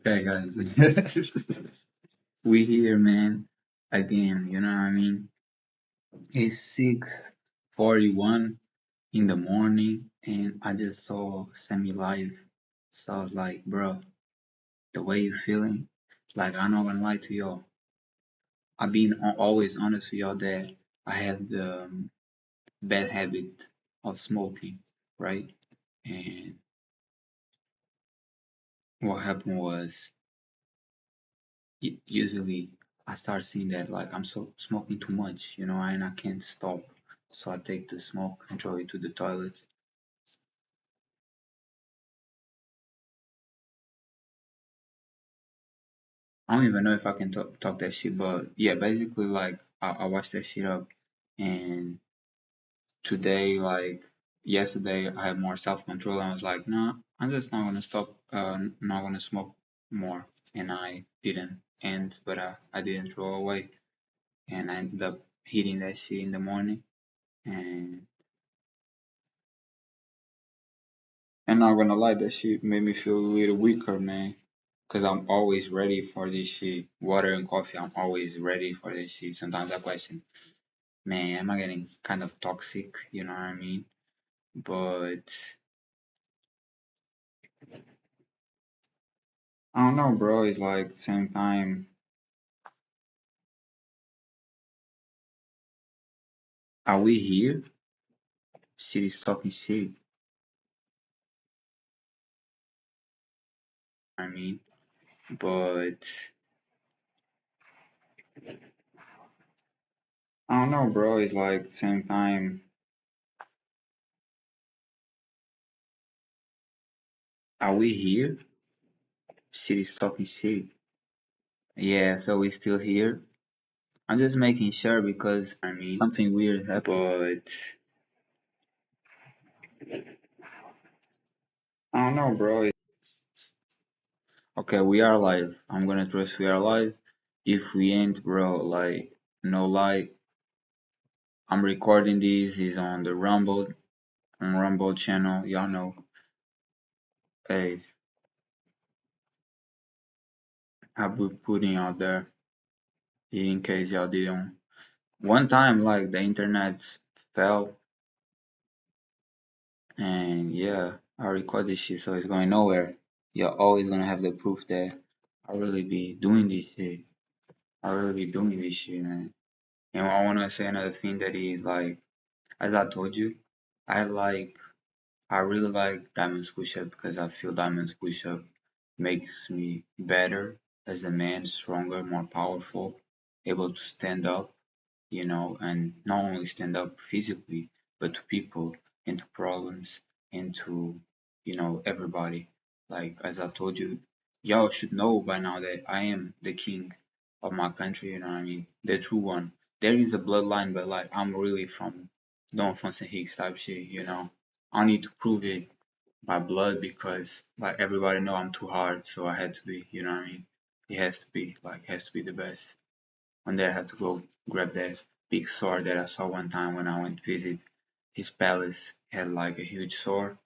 Okay, guys. We here, man. Again, you know what I mean? It's 6:41 in the morning, and I just saw Semi live. So I was like, bro, the way you feeling, like I'm not gonna lie to y'all. I've been always honest with y'all that I have the bad habit of smoking, right? And what happened was usually I start seeing that like I'm so smoking too much, and I can't stop. So I take the smoke and throw it to the toilet. I don't even know if I can talk that shit, but yeah, basically like I watched that shit up, and today, like yesterday, I had more self control. I was like, nah, I'm just not gonna stop, not gonna smoke more, and I didn't. But I didn't throw away, and I ended up hitting that shit in the morning, and not gonna lie, that shit made me feel a little weaker, man. Cause I'm always ready for this shit. Water and coffee, I'm always ready for this shit. Sometimes I question, man, am I getting kind of toxic? You know what I mean? But I don't know, bro. It's like same time. Are we here? City's talking shit. I mean, but I don't know, bro. It's like same time. Are we here? City's talking shit. Yeah, so we still here. I'm just making sure because something weird happened. But I don't know, bro. Okay, we are live. I'm gonna trust we are live. If we ain't, bro, like no lie, I'm recording this. Is on the Rumble channel. Y'all know. Hey, I be putting out there in case y'all didn't. One time, like the internet fell, and yeah, I record this shit, so it's going nowhere. You're always gonna have the proof that I really be doing this shit. I really be doing this shit, man. And I wanna say another thing that is like, as I told you, I like, I really like diamonds push up because I feel diamonds push up makes me better as a man, stronger, more powerful, able to stand up, and not only stand up physically, but to people, into problems, into, everybody. Like, as I told you, y'all should know by now that I am the king of my country, you know what I mean? The true one. There is a bloodline, but like, I'm really from Don Fonson Hicks type shit, I need to prove it by blood because, like, everybody know I'm too hard, so I had to be, you know what I mean? It has to be, like, has to be the best. One day I had to go grab that big sword that I saw one time when I went to visit his palace. He had like a huge sword.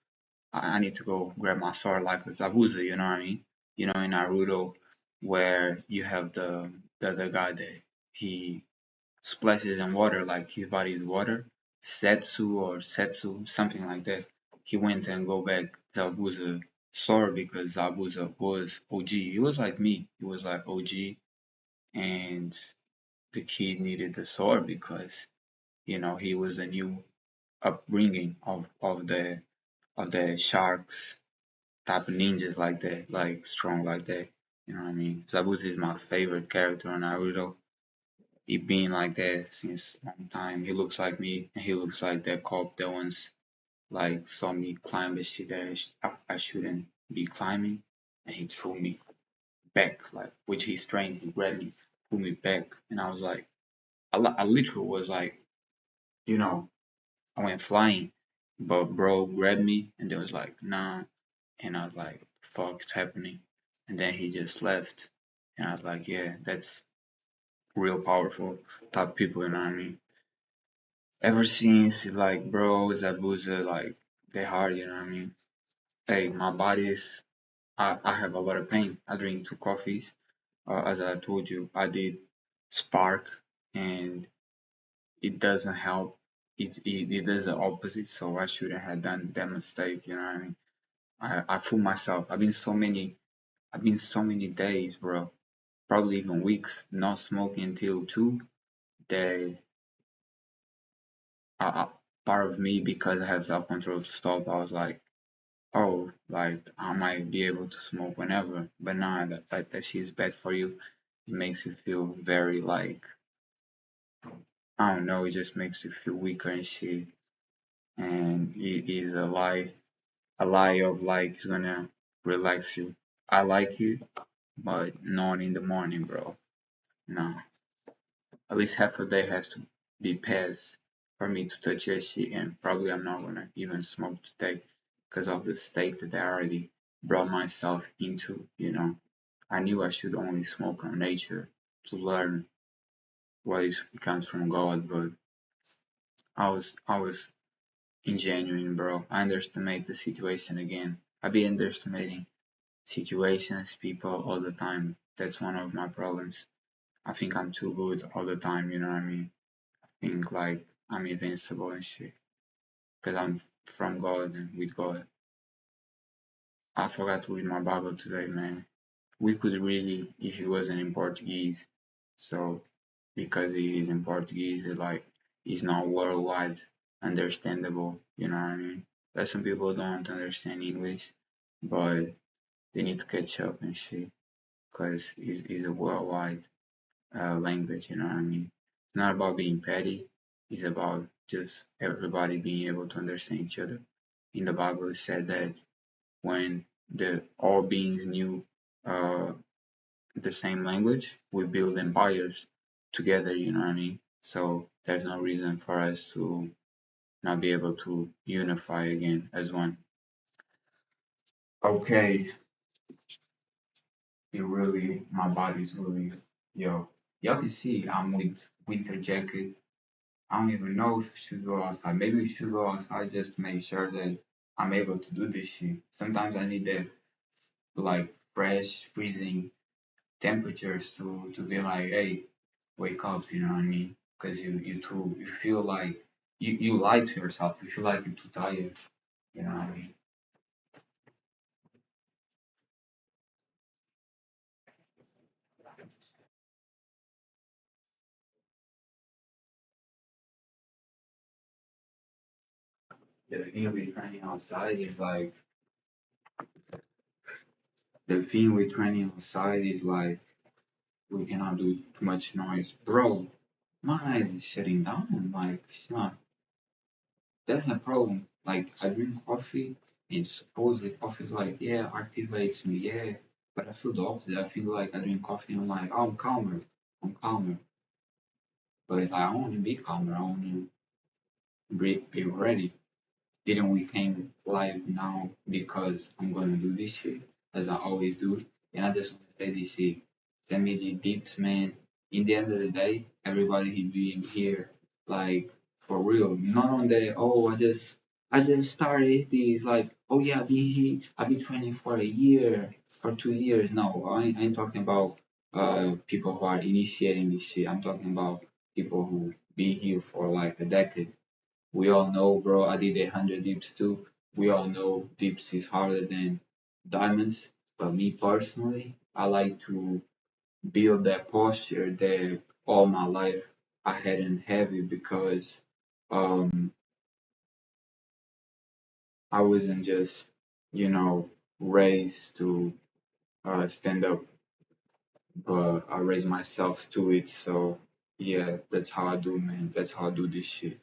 I need to go grab my sword like a Zabuza, you know what I mean? In Naruto, where you have the guy that he splashes in water, like his body is water. Setsu, something like that. He went and go back Zabuza sword because Zabuza was OG. He was like me. He was like OG, and the kid needed the sword because he was a new upbringing of the sharks type of ninjas like that, like strong like that. You know what I mean? Zabuza is my favorite character on Naruto. He been like that since long time. He looks like me, and he looks like that cop that once like saw me climb the shit that I shouldn't be climbing, and he threw me back, like with his strength, he grabbed me, pulled me back, and I was like, I literally was like, you know, I went flying, but bro grabbed me and there was like, nah, and I was like, fuck's happening, and then he just left, and I was like, yeah, that's real powerful type people, you know what I mean? Ever since, like, bro, Zabuza, like, they hard, you know what I mean? Hey, my body's, I have a lot of pain. I drink two coffees. As I told you, I did Spark, and it doesn't help. It does the opposite, so I shouldn't have done that mistake, you know what I mean? I fool myself. I've been so many days, bro, probably even weeks, not smoking until 2, that I, part of me, because I have self-control to stop, I was like, oh, like I might be able to smoke whenever, but nah, that shit is bad for you. It makes you feel very like, I don't know, it just makes you feel weaker and shit. And it is a lie of like it's gonna relax you. I like it, but not in the morning, bro. No, at least half a day has to be passed for me to touch that shit, and probably I'm not gonna even smoke today because of the state that I already brought myself into, you know. I knew I should only smoke on nature to learn what is comes from God, but I was ingenuine, bro. I underestimate the situation again. I be underestimating situations, people all the time. That's one of my problems. I think I'm too good all the time, you know what I mean? I think like I'm invincible and shit. Because I'm from God and with God. I forgot to read my Bible today, man. We could really, if it wasn't in Portuguese. So because it is in Portuguese, it like it's not worldwide understandable, you know what I mean? That some people don't understand English, but they need to catch up and shit, because it's a worldwide language, you know what I mean? It's not about being petty, it's about just everybody being able to understand each other. In the Bible, it said that when the all beings knew uh, the same language, we build empires together, you know what I mean? So there's no reason for us to not be able to unify again as one. Okay, it really, my body's really, yo, y'all can see I'm with winter jacket. I don't even know if we should go outside. Maybe we should go outside just to make sure that I'm able to do this shit. Sometimes I need that like fresh, freezing temperatures to be like, hey, wake up, you know what I mean? Because you feel like you lie to yourself. You feel like you're too tired, you know what I mean? The thing with training outside is like the thing with training outside is like we cannot do too much noise, bro. My eyes is shutting down. Like it's not. That's a problem. Like I drink coffee, and supposedly coffee is like, yeah, activates me, yeah. But I feel the opposite. I feel like I drink coffee and I'm like, oh, I'm calmer. I'm calmer. But it's like I want to be calmer. I want to be ready. Didn't we came live now because I'm gonna do this shit as I always do. And I just want to say this shit. Send me the dips, man. In the end of the day, everybody he being here, like for real. Not on the oh I just started this like oh yeah I've been training for a year for 2 years. No, I ain't talking about people who are initiating this shit. I'm talking about people who be here for like a decade. We all know, bro, I did 100 dips too. We all know dips is harder than diamonds. But me personally, I like to build that posture that all my life I hadn't have it because um I wasn't just, you know, raised to stand up, but I raised myself to it. So yeah, that's how I do, man. That's how I do this shit.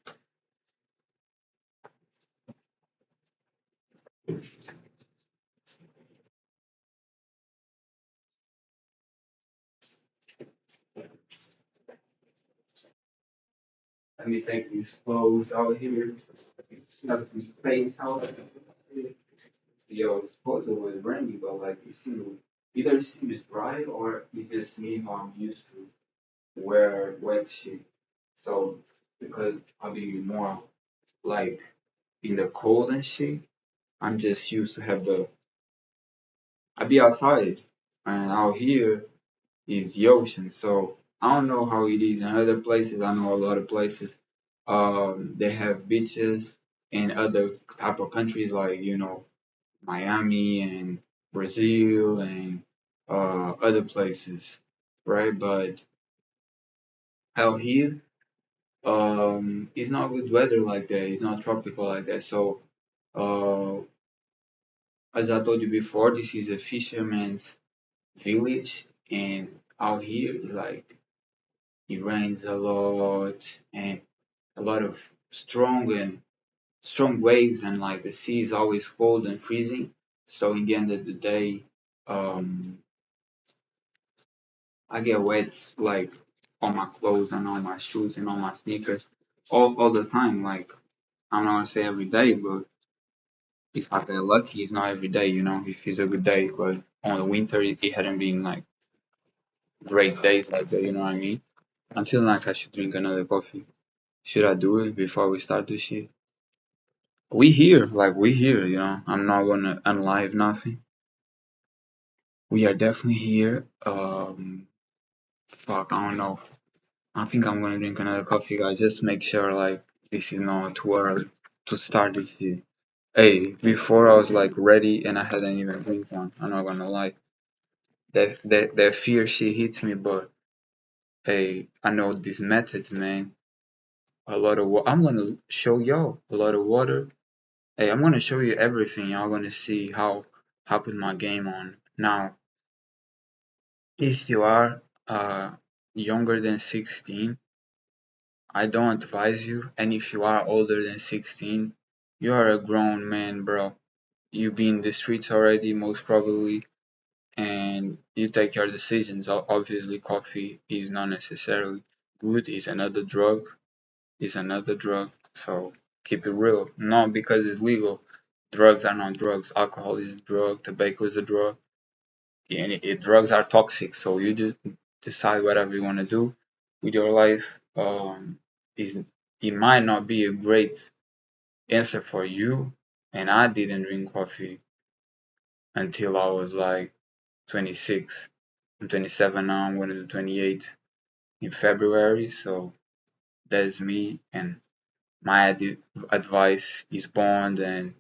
Let me take these clothes out here. Have some space out here. Yo, suppose it was rainy, but like it seemed either it seems dry or it's just me how I'm used to wear wet shit. So because I'll be more like in the cold and shit, I'm just used to have the I be outside and out here is the ocean. So I don't know how it is in other places. I know a lot of places. They have beaches in other type of countries like Miami and Brazil and other places, right? But out here, it's not good weather like that. It's not tropical like that. So, uh, as I told you before, this is a fisherman's village, and out here is like it rains a lot and a lot of strong waves, and like the sea is always cold and freezing. So in the end of the day, um, I get wet like on my clothes and on my shoes and on my sneakers all the time. Like I'm not gonna say every day, but if I get lucky, it's not every day, if it's a good day. But on the winter, it hadn't been like great days like that, you know what I mean? I'm feeling like I should drink another coffee. Should I do it before we start this shit? We here, I'm not gonna unlive nothing. We are definitely here. Fuck, I don't know. I think I'm gonna drink another coffee, guys. Just to make sure like this is not too early to start this shit. Hey, before I was like ready and I hadn't even drink one. I'm not gonna lie. That fear shit hits me, but hey, I know these methods, man. A lot of I'm gonna show y'all a lot of water. Hey, I'm gonna show you everything. Y'all gonna see how put my game on. Now, if you are younger than 16, I don't advise you. And if you are older than 16, you are a grown man, bro. You be in the streets already, most probably, and you take your decisions. Obviously, coffee is not necessarily good. It's another drug. It's another drug. So keep it real. Not because it's legal. Drugs are not drugs. Alcohol is a drug. Tobacco is a drug. And drugs are toxic. So you just decide whatever you want to do with your life. Is it might not be a great answer for you. And I didn't drink coffee until I was like 26. I'm 27 now. I'm going to do 28 in February. So that's me. And my advice is bond, and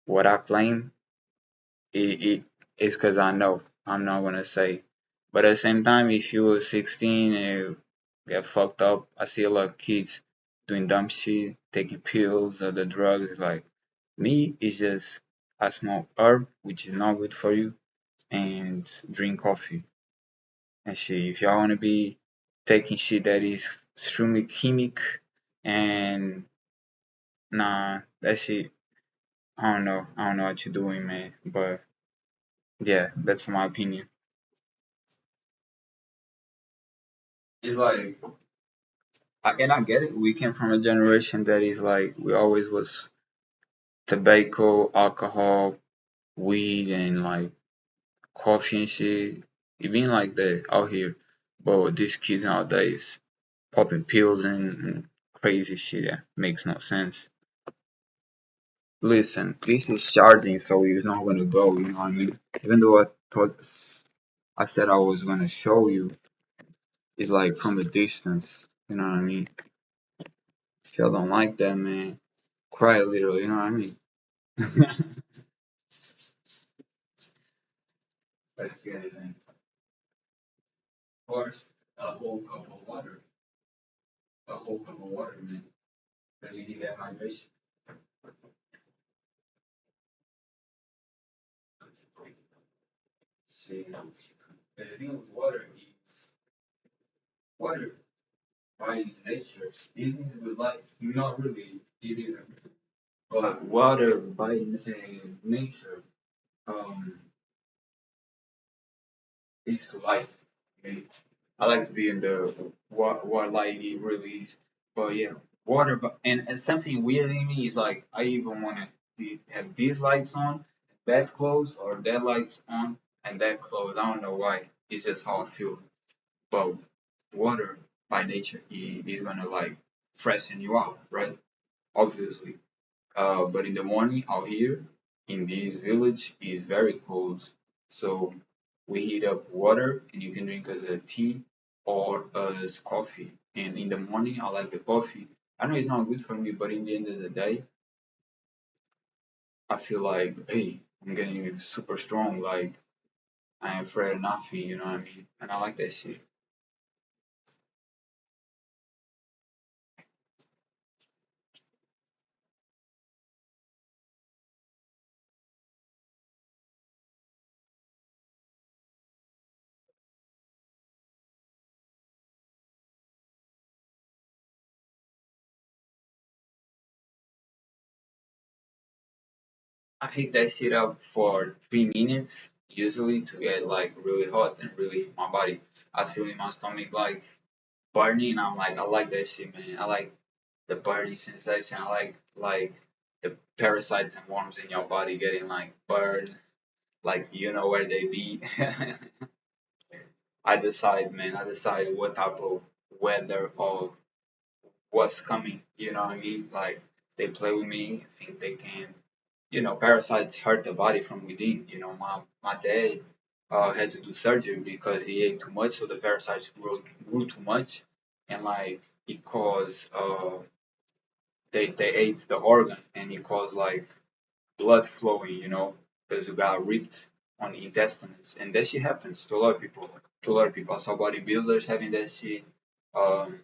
what I claim it is because I know I'm not gonna say. But at the same time, if you were 16 and you get fucked up, I see a lot of kids doing dumb shit, taking pills or the drugs. It's like me, it's just I smoke herb, which is not good for you, and drink coffee and shit. If y'all wanna be taking shit that is extremely chemic and nah, that shit I don't know. I don't know what you're doing, man. But yeah, that's my opinion. It's like, and I get it. We came from a generation that is like, we always was tobacco, alcohol, weed, and like coffee and shit. It been like that out here. But these kids nowadays popping pills and crazy shit that makes no sense. Listen, this is charging, so it's not gonna go. You know what I mean? Even though I said I was gonna show you, it's like from a distance. You know what I mean? If y'all don't like that, man, cry a little. You know what I mean? Let's get it in. Of course, a whole cup of water. A whole cup of water, man, because you need that hydration. See, the thing with water is water by its nature isn't with life. Not really, it isn't. But water by nature um is to light. I mean, I like to be in the what light it really is. But yeah, water. But and something weird in me is like I even want to have these lights on, that closed, or that lights on and that closed. I don't know why. It's just how I feel. But water by nature is gonna like freshen you up, right? Obviously. But in the morning out here in this village is very cold. So we heat up water and you can drink as a tea or as coffee. And in the morning I like the coffee. I know it's not good for me, but in the end of the day, I feel like, hey, I'm getting super strong. Like I am afraid of nothing, you know what I mean? And I like that shit. I heat that shit up for 3 minutes usually to get like really hot and really hit my body. I feel in my stomach like burning. I'm like, I like that shit, man. I like the burning sensation. I like the parasites and worms in your body getting like burned, like you know where they be. I decide, man. I decide what type of weather or what's coming. You know what I mean? Like they play with me, think they can. You know, parasites hurt the body from within. You know, my dad had to do surgery because he ate too much, so the parasites grew too much, and like it caused they ate the organ and it caused like blood flowing, you know, because you got ripped on the intestines, and that shit happens to a lot of people. To a lot of people, I saw bodybuilders having that shit. Um,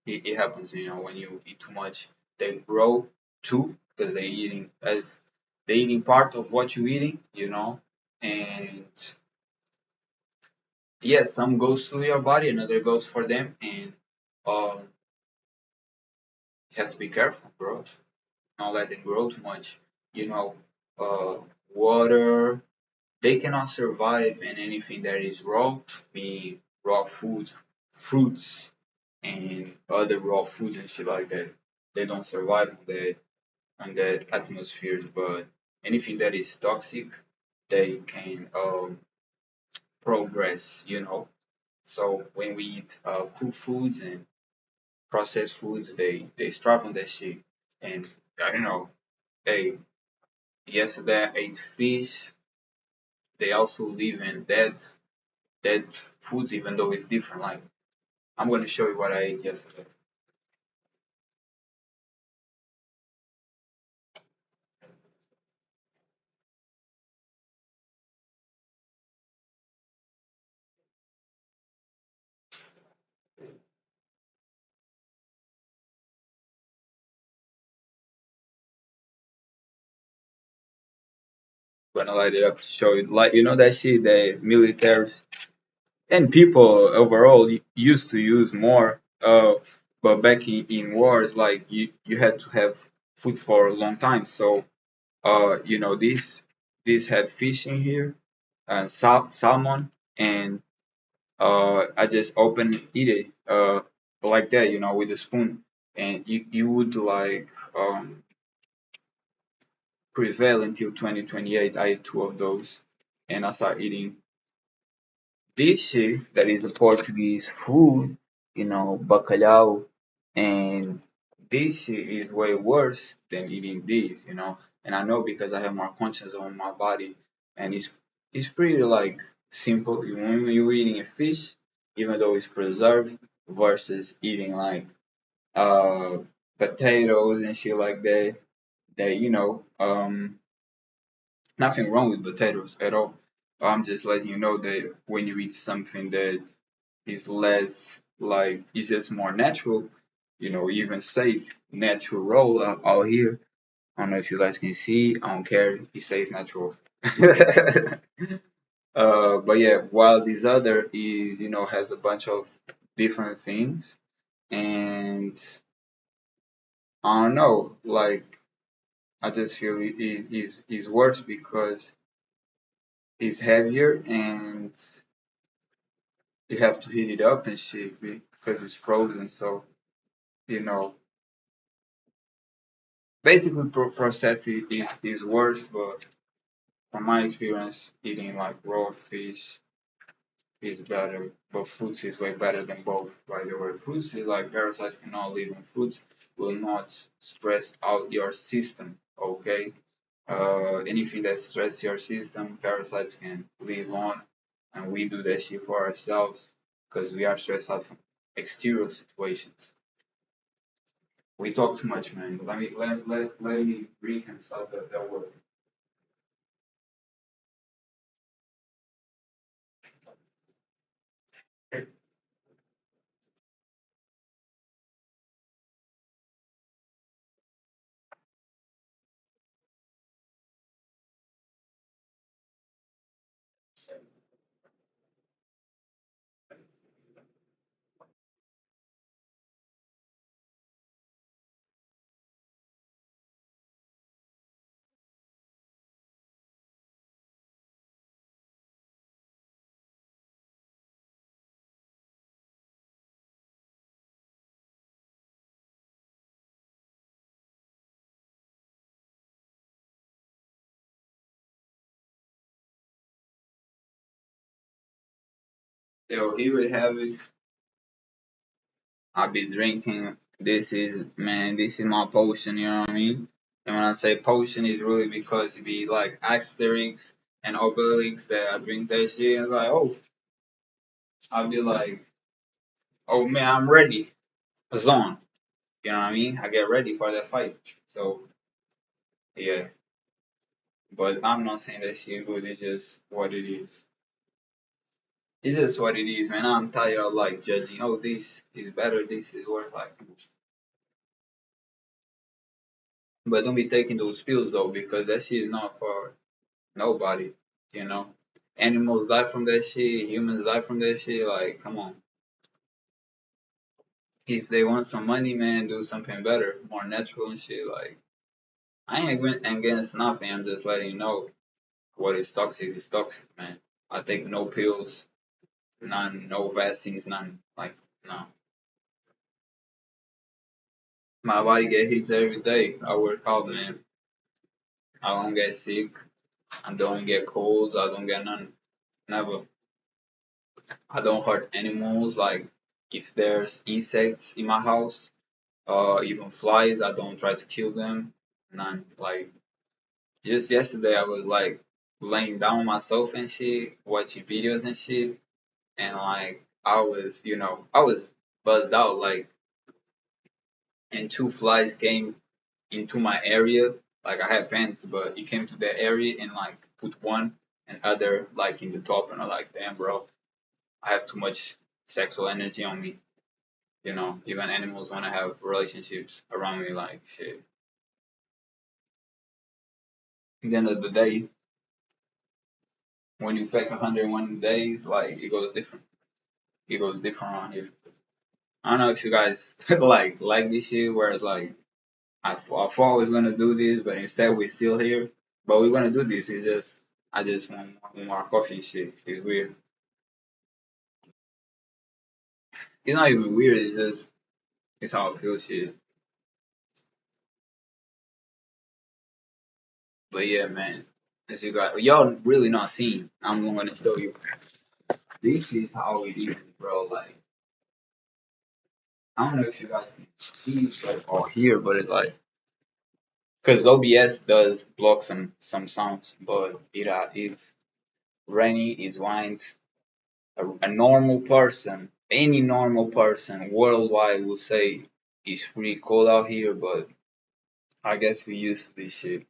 it happens, you know, when you eat too much, they grow too because they eating part of what you're eating, you know, and yes, some goes to your body, another goes for them, and um, you have to be careful, bro. Not let them grow too much, you know. Uh, water, they cannot survive in anything that is raw, meaning raw foods, fruits, and other raw foods and shit like that. They don't survive on that atmosphere, but anything that is toxic, they can progress, you know. So when we eat cooked foods and processed foods, they strive on that shit. And I don't know, hey, yesterday I ate fish. They also live in dead foods, even though it's different. Like I'm gonna show you what I ate yesterday. Gonna light it up to show you. Like you know that shit the military and people overall used to use more. But back in wars, like you had to have food for a long time. So you know this had fish in here, and salmon, and I just open eat it like that, you know, with a spoon, and you would like prevail until 2028. I ate two of those, and I started eating dish that is a Portuguese food, you know, bacalhau, and this is way worse than eating this, you know. And I know because I have more conscience on my body, and it's pretty like simple. You when you're eating a fish, even though it's preserved, versus eating like uh potatoes and shit like that. That you know, nothing wrong with potatoes at all. I'm just letting you know that when you eat something that is less like it's just more natural, you know, even says natural out here. I don't know if you guys can see. I don't care. It says natural. But yeah, while this other is, you know, has a bunch of different things, and I don't know, like I just feel it is worse because it's heavier and you have to heat it up and shit because it's frozen. So you know, basically processed is worse, but from my experience, eating like raw fish is better, but fruits is way better than both. By the way, fruits is like parasites cannot live on fruits, will not stress out your system. Okay, anything that stress your system, parasites can live on, and we do that shit for ourselves because we are stressed out from exterior situations. We talk too much, man. Let me reconcile that word. So here we have it. I be drinking. This is my potion, you know what I mean? And when I say potion, it's really because it be like Asterix and Obelix that I drink that shit. And it's like, oh, I'll be like, oh man, I'm ready. It's on. You know what I mean? I get ready for that fight. So, yeah. But I'm not saying that shit good. It's just what it is. It's just what it is, man. I'm tired of like judging. Oh, this is better. This is worse. Like, but don't be taking those pills though, because that shit is not for nobody, you know. Animals die from that shit. Humans die from that shit. Like, come on. If they want some money, man, do something better, more natural and shit. Like, I ain't against nothing. I'm just letting you know what is toxic is toxic, man. I take no pills, none, no vaccines, none. Like, no. My body get hits every day. I work out, man. I don't get sick. I don't get colds. I don't get none. Never. I don't hurt animals. Like, if there's insects in my house, even flies, I don't try to kill them. None. Like, just yesterday, I was like laying down on myself and shit, watching videos and shit, and like I was buzzed out. Like, and two flies came into my area. Like, I had pants, but it came to that area and like put one and other like in the top, and I'm like, damn, bro, I have too much sexual energy on me. Even animals want to have relationships around me. Like, shit. At the end of the day, when you fake 101 days, like, it goes different. It goes different around here. I don't know if you guys like this shit, where it's like I thought I was gonna do this, but instead we're still here. But we're gonna do this. It's just I just want more coffee and shit. It's weird. It's not even weird. It's just it's how I feel shit. But yeah, man. As you got y'all really not seeing. I'm gonna show you. This is how it is, bro. Like, I don't know if you guys can see like or hear, but it's like because OBS does block some sounds, but it's rainy, it's winds. A normal person, any normal person worldwide will say it's pretty cold out here, but I guess we used to this shit.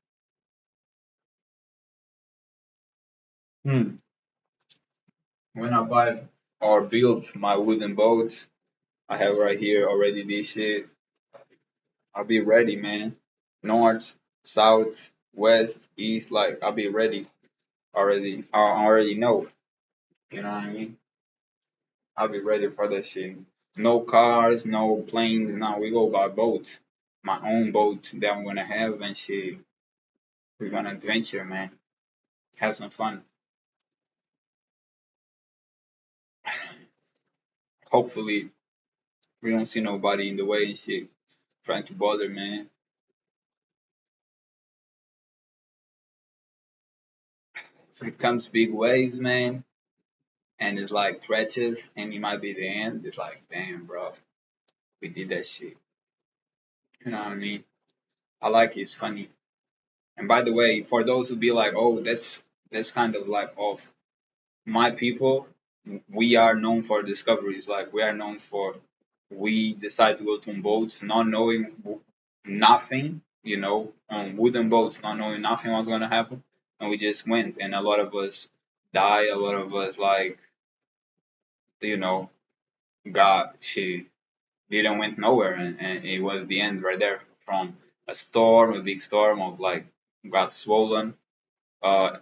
Hmm. When I buy or build my wooden boat, I have right here already this shit. I'll be ready, man. North, south, west, east, like I'll be ready already. I already know. You know what I mean? I'll be ready for that shit. No cars, no planes. No, we go by boat. My own boat that I'm gonna have and shit. We're gonna adventure, man. Have some fun. Hopefully, We don't see nobody in the way and shit trying to bother, man. If it comes big waves, man, and it's like stretches and it might be the end, it's like, damn, bro, we did that shit. You know what I mean? I like it. It's funny. And by the way, for those who be like, oh, that's kind of like off my people, we are known for discoveries. Like we are known for we decide to go to boats not knowing nothing, on wooden boats, not knowing nothing was gonna happen, and we just went. And a lot of us die. A lot of us like you know got she didn't went nowhere, and it was the end right there from a storm, a big storm of like got swollen. Uh,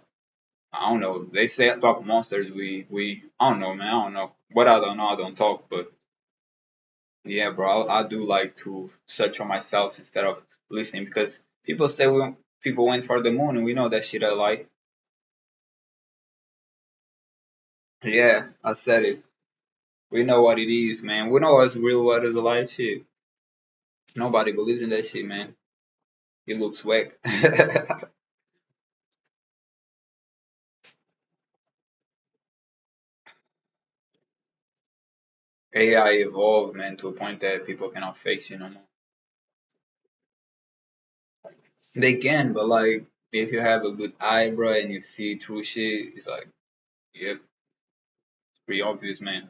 I don't know. They say I talk monsters. We I don't know, man. I don't know. What I don't know, I don't talk. But yeah, bro, I do like to search for myself instead of listening because people say people went for the moon and we know that shit I like. Yeah, I said it. We know what it is, man. We know what's real, what is alive shit. Nobody believes in that shit, man. It looks whack. AI evolved, man, to a point that people cannot fake it no more. They can, but like if you have a good eye, bro, and you see through shit, it's like, yep, it's pretty obvious, man.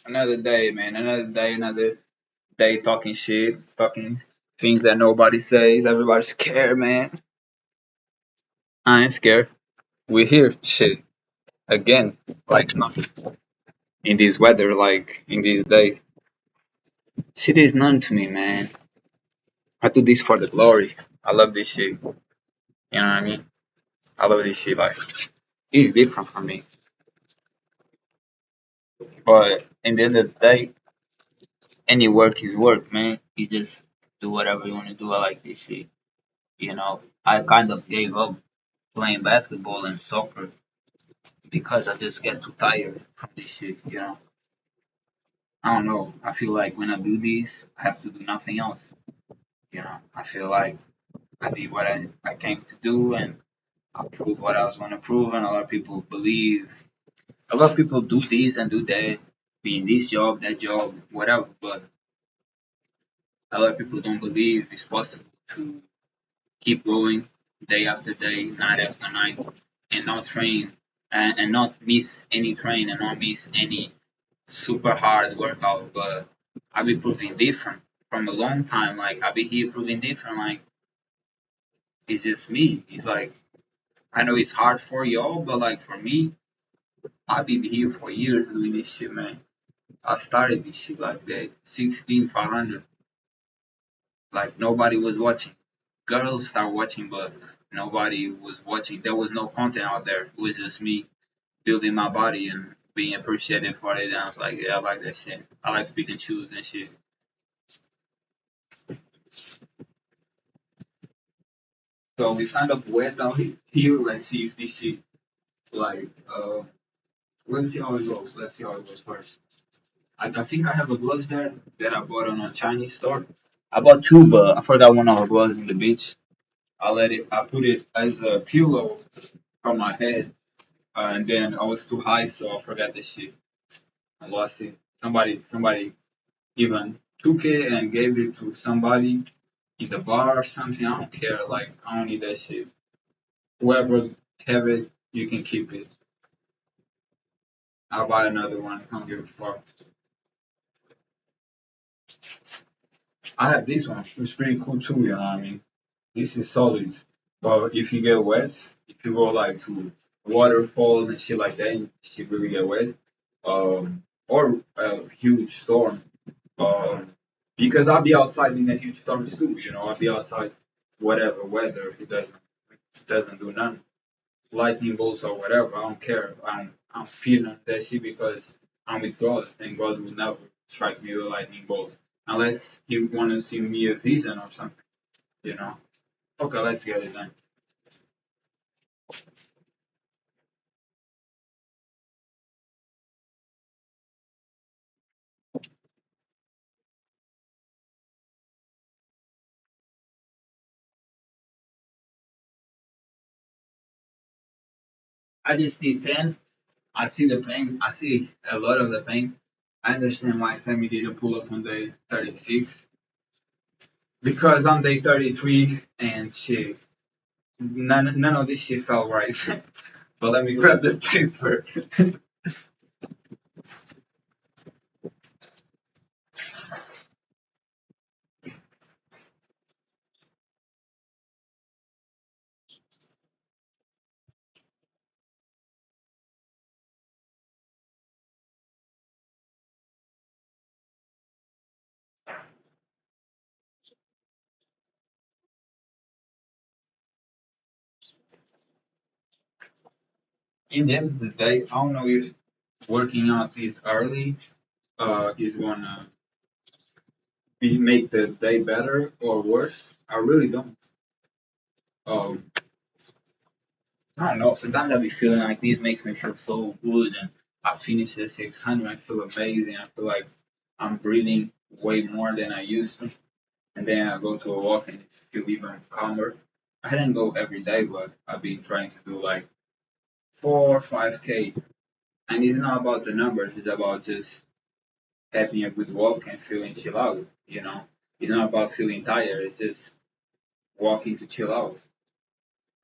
Another day, man. Another day, another day talking shit, talking things that nobody says. Everybody's scared, man. I ain't scared. We're here, shit. Again, like nothing. In this weather, like in this day. Shit is none to me, man. I do this for the glory. I love this shit. You know what I mean? I love this shit. Like, it's different from me. But in the end of the day, any work is work, man. You just do whatever you want to do. I like this shit. I kind of gave up playing basketball and soccer because I just get too tired from this shit. I don't know. I feel like when I do this, I have to do nothing else. I feel like I did what I came to do and I proved what I was going to prove. And a lot of people believe, a lot of people do this and do that, be in this job, that job, whatever. But a lot of people don't believe it's possible to keep going day after day, night after night, and not train and not miss any train and not miss any super hard workout. But I be proving different from a long time. Like I be here proving different. Like it's just me. It's like I know it's hard for y'all, but like for me, I've been here for years doing this shit, man. I started this shit like that, 16,500. Like nobody was watching. Girls start watching, but nobody was watching. There was no content out there. It was just me building my body and being appreciated for it. And I was like, yeah, I like that shit. I like to pick and choose and shit. So we signed up wet down here. Let's see if this shit like let's see how it goes. Let's see how it goes first. I think I have a gloves there that I bought on a Chinese store. I bought two, but I forgot one of the gloves in the beach. I put it as a pillow from my head, and then I was too high, so I forgot the shit. I lost it. Somebody even took it and gave it to somebody in the bar or something. I don't care. Like I don't need that shit. Whoever have it, you can keep it. I'll buy another one. I don't give a fuck. I have this one. It's pretty cool too. You know what I mean? This is solid. But if you get wet, if you go like to waterfalls and shit like that, and shit really get wet, or a huge storm, um, because I'll be outside in a huge storm too. I'll be outside, whatever weather. It doesn't do nothing. Lightning bolts or whatever. I don't care. I'm feeling that shit because I'm with God, and God will never strike me with a lightning bolt unless you want to see me a vision or something. You know. Okay, let's get it then. I just need 10. I see the pain. I see a lot of the pain. I understand why Sammy didn't pull up on day 36 because on day 33 and she none of this shit felt right. But let me grab the paper. In the end of the day, I don't know if working out this early is gonna make the day better or worse. I really don't. Um, I don't know. Sometimes I be feeling like this makes me feel so good, and I finish the 600. I feel amazing. I feel like I'm breathing way more than I used to. And then I go to a walk and feel even calmer. I didn't go every day, but I've been trying to do like 4 or 5K. And it's not about the numbers. It's about just having a good walk and feeling chill out. You know, it's not about feeling tired. It's just walking to chill out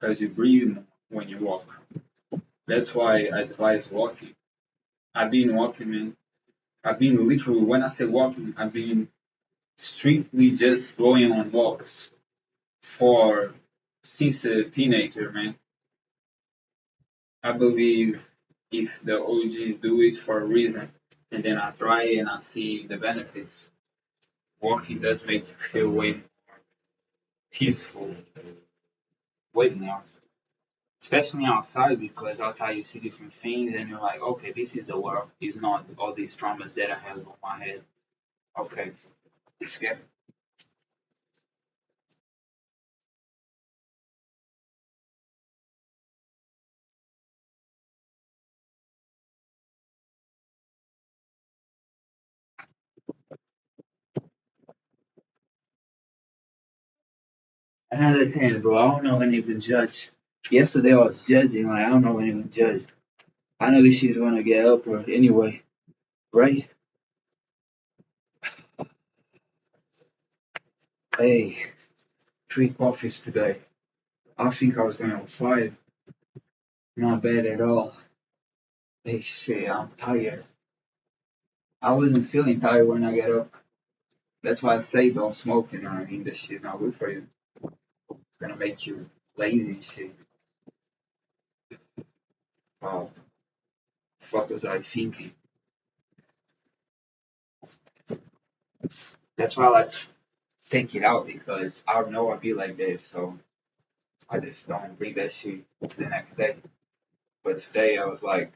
because you breathe more when you walk. That's why I advise walking. I've been walking, man. I've been literally, when I say walking, I've been strictly just going on walks for since a teenager, man. I believe if the OGs do it for a reason, and then I try and I see the benefits, walking does make you feel way more peaceful, way more. Especially outside, because outside you see different things and you're like, okay, this is the world. It's not all these traumas that I have on my head. Okay, it's scary. Another thing, bro, I don't know when to even judge. Yesterday I was judging, like, I don't know when to even judge. I know this shit's gonna get upward anyway, right? Hey, 3 coffees today. I think I was going on 5. Not bad at all. Hey, shit, I'm tired. I wasn't feeling tired when I get up. That's why I say don't smoke, you know what I mean? This shit's not good for you. It's gonna make you lazy and shit. Wow, fuck was I thinking? That's why I like to take it out because I know I'll be like this, so I just don't bring that shit the next day. But today I was like,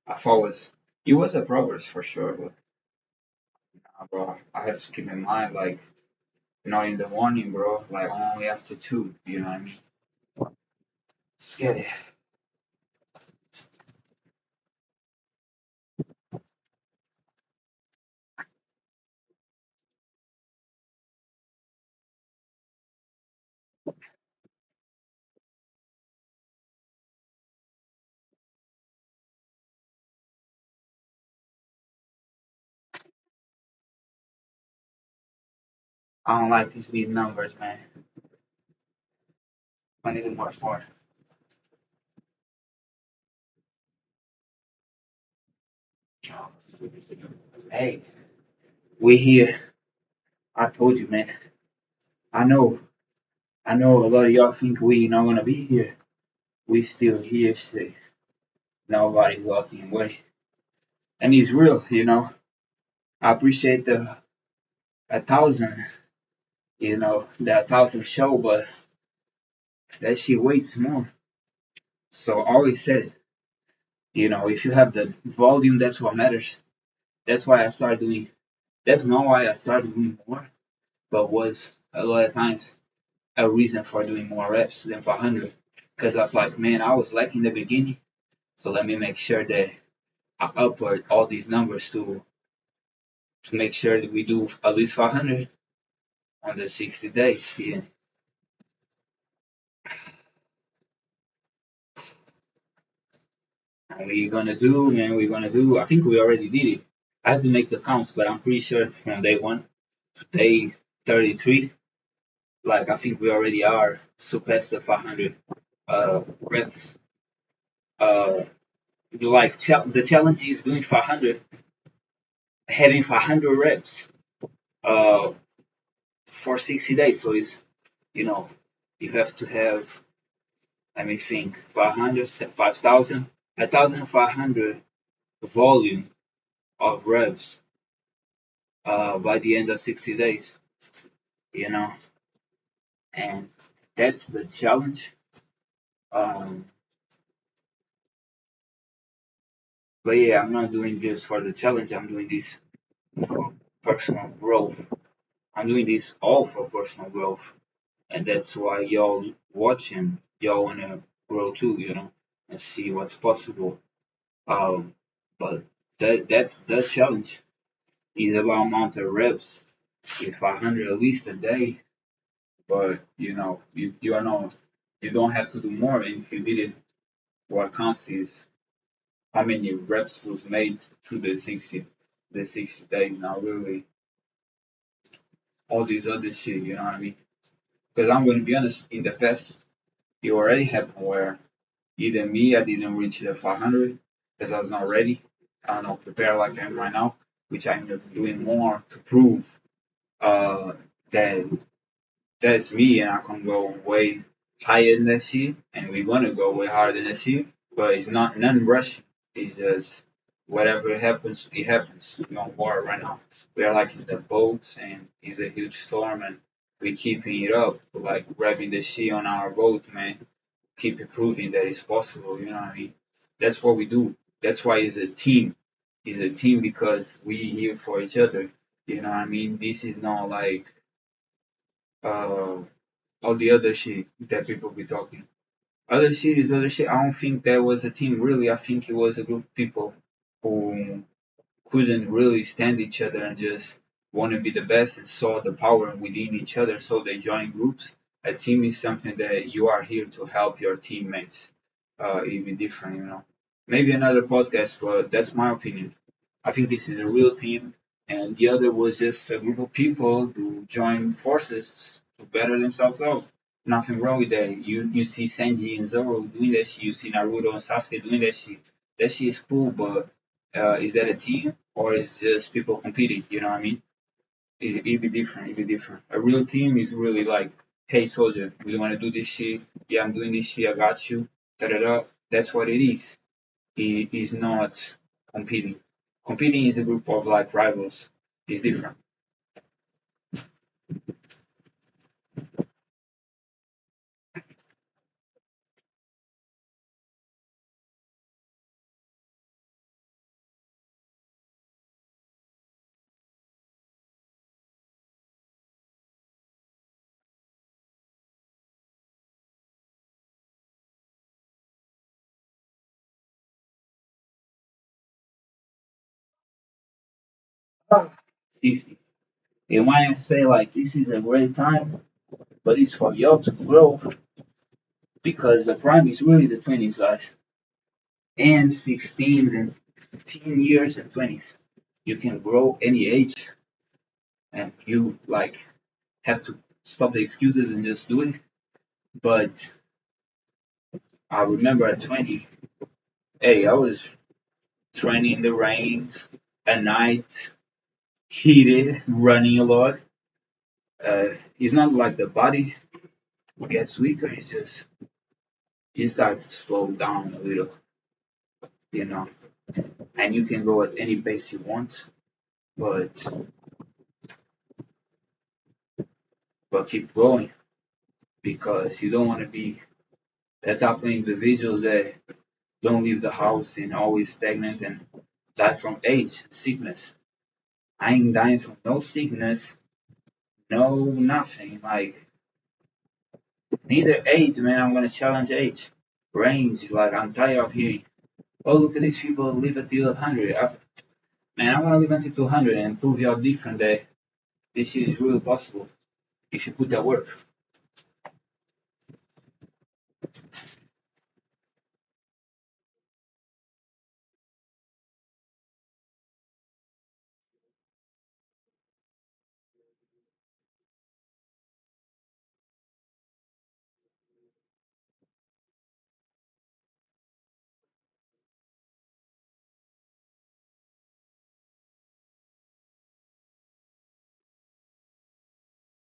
I thought it was a progress for sure, but bro, I have to keep in mind like not in the morning, bro. Like only after 2. You know what I mean? Scary. I don't like these big numbers, man. I need more for. Hey, we here. I told you, man. I know. I know a lot of y'all think we not gonna be here. We still here, shit. Nobody's walking away. And it's real, you know. I appreciate the 1,000, the 1,000 show, but that shit weighs more. So I always said, if you have the volume, that's what matters. That's why I started doing. That's not why I started doing more, but was a lot of times a reason for doing more reps than 500. Because I was like, man, I was lacking in the beginning, so let me make sure that I upward all these numbers to make sure that we do at least 500 on the 60 days. Yeah. And we're gonna do, man, we're gonna do. I think we already did it. I have to make the counts, but I'm pretty sure from day one to day 33, like I think we already are surpassed the 500 reps. Uh, like the challenge is doing 500, having 500 reps uh, for 60 days. So it's, you know, you have to have, let me think, 500, 5,000, 1,500 volume of reps by the end of 60 days, you know, and that's the challenge. Um, but yeah, I'm not doing this for the challenge. I'm doing this for personal growth. I'm doing this all for personal growth, and that's why y'all watching, y'all wanna grow too, and see what's possible. But that's the challenge. Is about amount of reps. If 500 at least a day, but you are not, you don't have to do more. And if you did it, what counts is how many reps was made through the 60 days. Now really all these other shit, you know what I mean? Because I'm gonna be honest, in the past it already happened where either me, I didn't reach the 500 because I was not ready. I don't know, prepared like I am right now, which I'm doing more to prove that that's me, and I can go way higher than that shit, and we're gonna go way higher than that shit. But it's not none rushing. It's just whatever happens, it happens. No war right now. We are like in the boat, and it's a huge storm, and we keeping it up, like grabbing the shit on our boat, man. Keep proving that it's possible. You know what I mean? That's what we do. That's why it's a team. It's a team because we here for each other. You know what I mean? This is not like uh all the other shit that people be talking. Other shit is other shit. I don't think that was a team really. I think it was a group of people who couldn't really stand each other and just want to be the best and saw the power within each other. So they joined groups. A team is something that you are here to help your teammates. It be different, Maybe another podcast, but that's my opinion. I think this is a real team, and the other was just a group of people who joined forces to better themselves out. Nothing wrong with that. You see Sanji and Zoro doing that shit. You see Naruto and Sasuke doing that shit. That shit is cool, but is that a team or is just people competing? You know what I mean? It be different. It be different. A real team is really like, hey soldier, we want to do this shit. Yeah, I'm doing this shit. I got you. Da da da. That's what it is. It is not competing. Competing is a group of like rivals. It's different. And why I say like this is a great time, but it's for y'all to grow because the prime is really the 20s, guys, and 16s and 15 years and 20s. You can grow any age, and you like have to stop the excuses and just do it. But I remember at 20, hey, I was training in the rains at night, heated, running a lot. It's not like the body gets weaker. It's just you start to slow down a little, you know. And you can go at any pace you want, but keep going because you don't want to be that type of individuals that don't leave the house and always stagnant and die from age, sickness. I ain't dying from no sickness, no nothing. Like neither age, man. I'm gonna challenge age, range. Like I'm tired of hearing, oh look at these people live until 100. Man, I wanna live until 200 and prove y'all different that this shit is really possible if you put that work.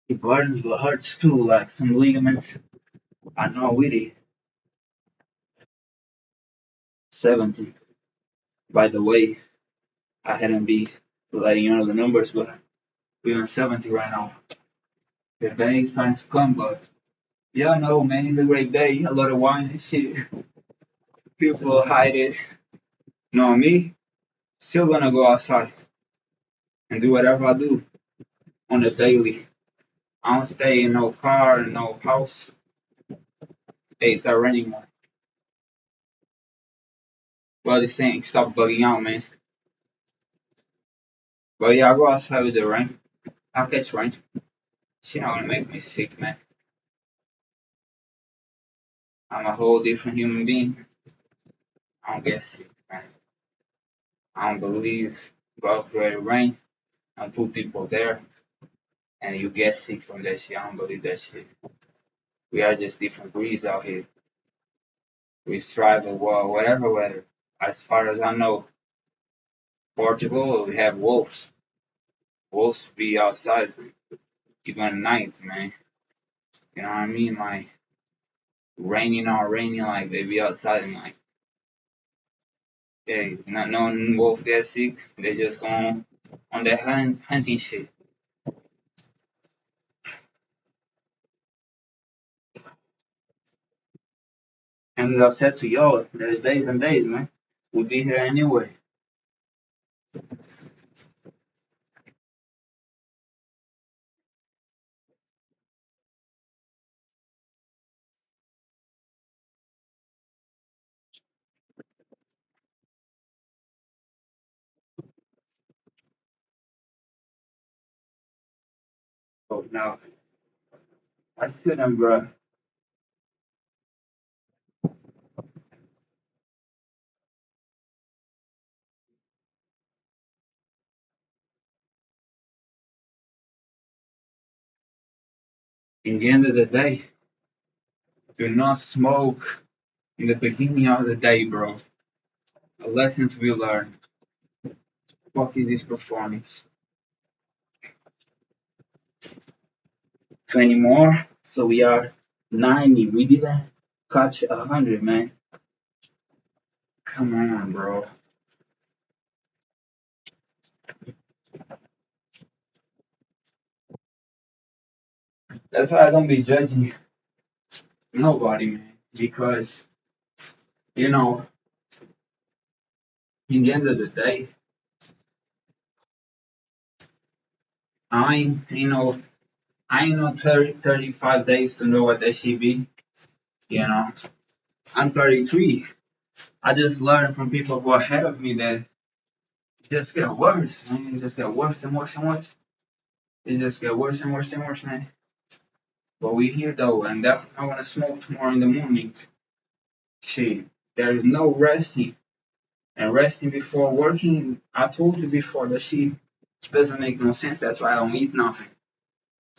It burns, but hurts too, like some ligaments. I know with it. 70. By the way, I hadn't be letting you know the numbers, but we're on 70 right now. The day is starting to come, but yeah, no, man, it's a great day. A lot of wine and shit. People hide it. No, me, still gonna go outside and do whatever I do on the daily. I don't stay in no car, no house. Hey, it's not raining more. Well, this thing, stop bugging out, man. But yeah, I go outside with the rain. I'll catch rain. She not gonna make me sick, man. I'm a whole different human being. I don't get sick, man. I don't believe God created rain and put people there and you get sick from that shit. I don't believe that shit. We are just different breeds out here. We strive with well, whatever weather. As far as I know, Portugal, we have wolves. Wolves be outside even at night, man. You know what I mean? Like raining or raining, like they be outside and like, hey, not knowing wolf get sick, they just go on their hunting shit. And I said to y'all, there's days and days, man. We'll be here anyway. So now, I shouldn't, bro. In the end of the day, do not smoke in the beginning of the day, bro. A lesson to be learned. Fuck is this performance? 20 more, so we are 90. We didn't catch 100, man. Come on, bro. That's why I don't be judging nobody, man. Because, you know, in the end of the day, I ain't, you know, I ain't no 30, 35 days to know what that should be. You know, I'm 33. I just learned from people who are ahead of me that it just get worse, man. It just get worse and worse and worse. It just get worse and worse and worse, man. But we here though, and definitely I want to smoke tomorrow in the morning. Shit, there is no resting. And resting before working, I told you before that shit doesn't make no sense. That's why I don't eat nothing.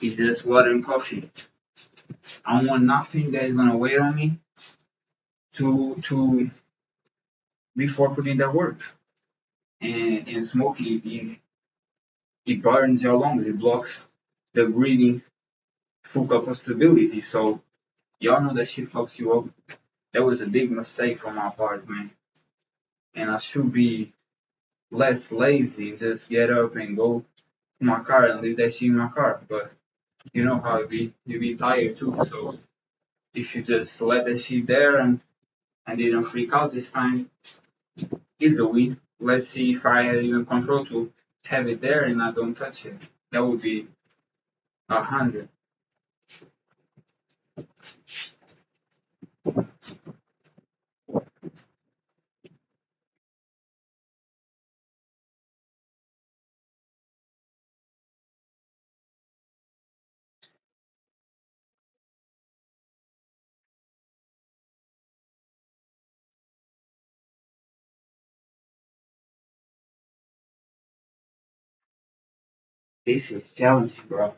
It's just water and coffee. I don't want nothing that is gonna weigh on me to before putting that work. And smoking it burns your lungs, it blocks the breathing full possibility. So y'all know that shit fucks you up. That was a big mistake from my part, man. And I should be less lazy, just get up and go to my car and leave that shit in my car. But you know how it be, you be tired too. So if you just let that shit there and I didn't freak out this time, it's a win. Let's see if I had even control to have it there and I don't touch it. That would be 100. This is challenging, bro.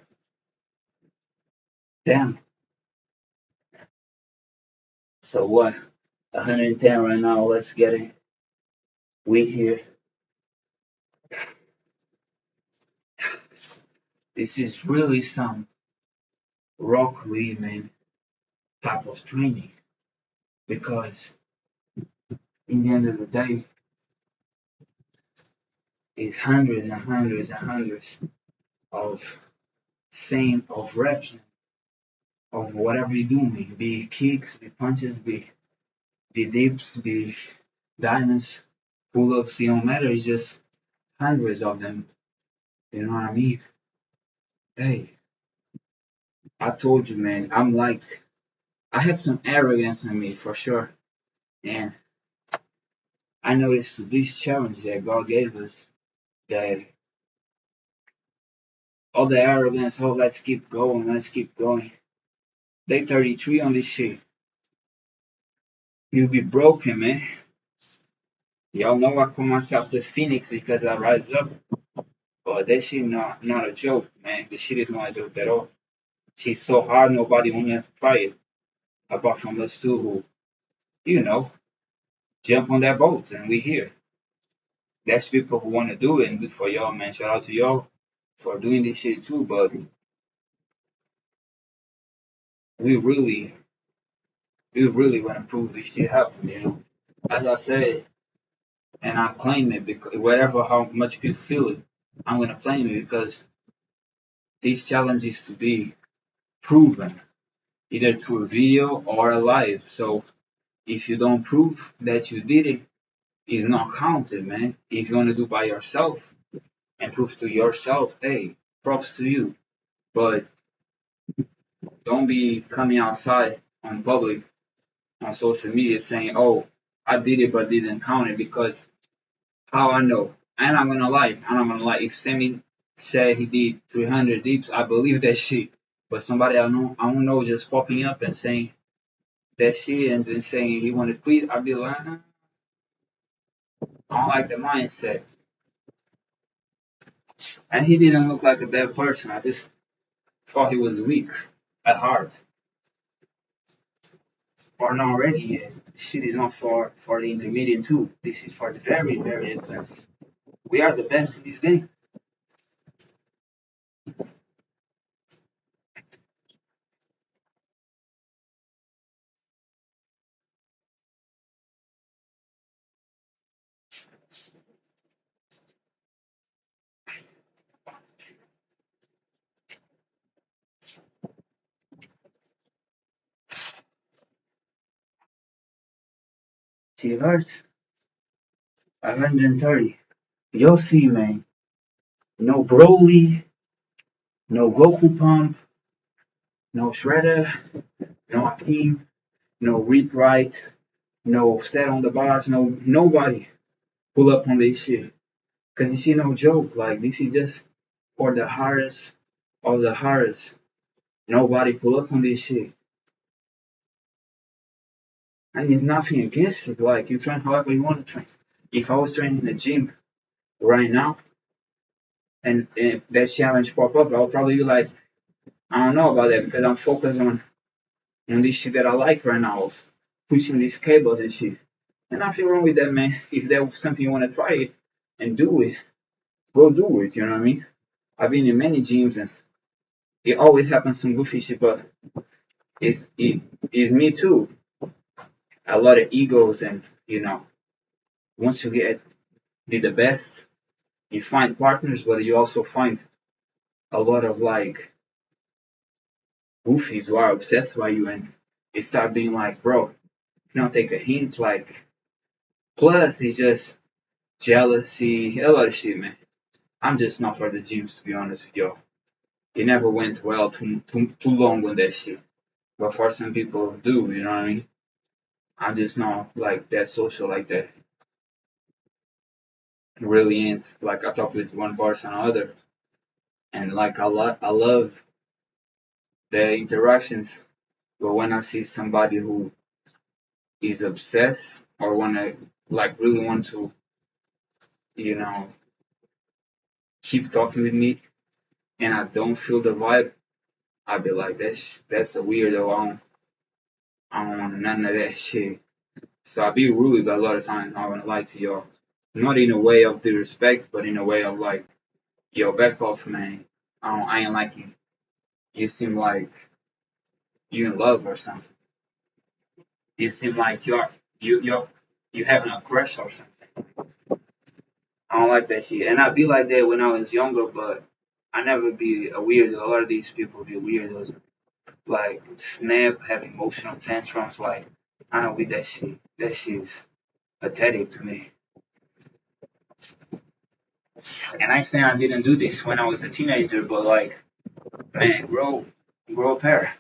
Damn. So what? 110 right now. Let's get it. We here. This is really some. rock Lee, man, type of training because in the end of the day, it's hundreds and hundreds and hundreds of same of reps of whatever you're doing, be it kicks, be punches, be dips, be diamonds, pull-ups, it don't matter. It's just hundreds of them. You know what I mean? Hey, I told you, man. I'm like, I have some arrogance in me for sure, and I noticed this challenge that God gave us that all the arrogance, oh, let's keep going. Day 33 on this shit. You'll be broken, man. Y'all know I call myself the Phoenix because I rise up. But that shit not a joke, man. The shit is not a joke at all. She's so hard, nobody want to try it. Apart from us two who, you know, jump on that boat and we here. There's people who want to do it and good for y'all, man. Shout out to y'all for doing this shit too. But we really, we really want to prove this shit happen, you know. As I said, and I claim it because whatever how much people feel it, I'm gonna claim it because this challenge is to be proven either through a video or a live. So if you don't prove that you did it, it's not counted, man. If you want to do by yourself and prove to yourself, hey, props to you. But don't be coming outside on public on social media saying, oh, I did it but didn't count it because how I know. And I'm not gonna lie. If Sammy said he did 300 deeps, I believe that shit. But somebody I don't know, just popping up and saying that shit and then saying he wanted to quit, I'd be like, I don't like the mindset. And he didn't look like a bad person. I just thought he was weak at heart. Or not ready yet. Shit is not for the intermediate too. This is for the very, very advanced. We are the best in this game. See, hurt. 130. You'll see, man. No Broly, no Goku Pump, no Shredder, no Akeem, no Reap Right, no Set on the Bars, no nobody pull up on this shit. Cause you see, no joke. Like this is just for the hardest of the hardest. Nobody pull up on this shit. And it's nothing against it. Like you train however you want to train. If I was training in the gym right now and if that challenge pop up, I'll probably be like, I don't know about that because I'm focused on this shit that I like right now of pushing these cables and shit. And nothing wrong with that, man. If there's something you want to try it and do it, go do it. You know what I mean? I've been in many gyms and it always happens some goofy shit, but it's me too. A lot of egos and once you get be the best, you find partners, but you also find a lot of like goofies who are obsessed by you and they start being like, bro, you don't take a hint, like plus it's just jealousy, a lot of shit, man. I'm just not for the gyms to be honest with you. It never went well too long on that shit. But for some people do, you know what I mean? I'm just not like that social like that. Really ain't like I talk with one person or other and like I love the interactions. But when I see somebody who is obsessed or wanna like really want to, you know, keep talking with me and I don't feel the vibe, I'd be like, that's a weirdo. I don't want none of that shit. So I be rude a lot of times. I wanna lie to y'all. Not in a way of disrespect, but in a way of like, yo, back off, man. I ain't like you. You seem like you in love or something. You seem like you having a crush or something. I don't like that shit. And I be like that when I was younger, but I never be a weirdo. A lot of these people be weirdos. Like snap, have emotional tantrums. Like I don't with that shit. That shit's pathetic to me. And I saying I didn't do this when I was a teenager, but like, man, grow a pair.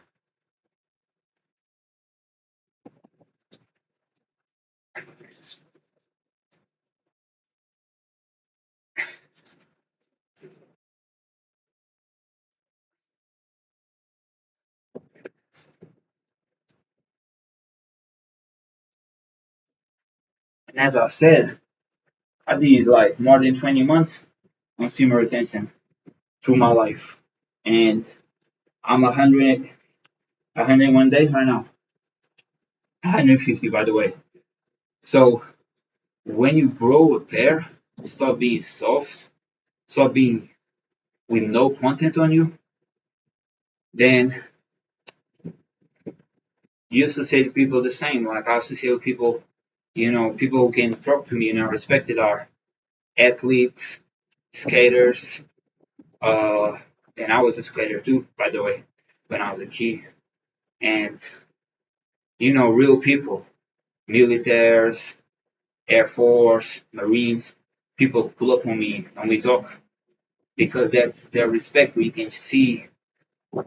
And as I said, I did like more than 20 months consumer retention through my life, and I'm 101 days right now. 150, by the way. So when you grow a pair, stop being soft, stop being with no content on you, then you associate with people the same. Like I associate with people, people who can talk to me and are respected are athletes, skaters, uh, and I was a skater too, by the way, when I was a kid. And real people, militaries, Air Force, Marines, people pull up on me and we talk because that's their respect. We can see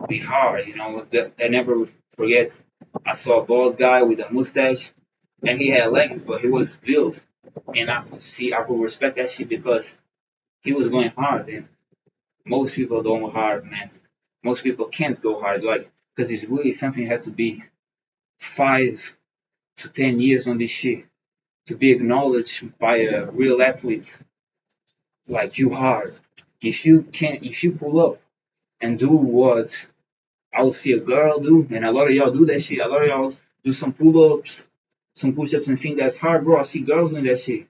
we hard, I never forget. I saw a bald guy with a mustache and he had legs, but he was built. And I could respect that shit because he was going hard. And most people don't go hard, man. Most people can't go hard, like, because it's really something you have to be 5 to 10 years on this shit to be acknowledged by a real athlete like you hard. If you pull up and do what I will see a girl do, and a lot of y'all do that shit. A lot of y'all do some pull-ups, some push-ups and think that's hard, bro. I see girls doing that shit.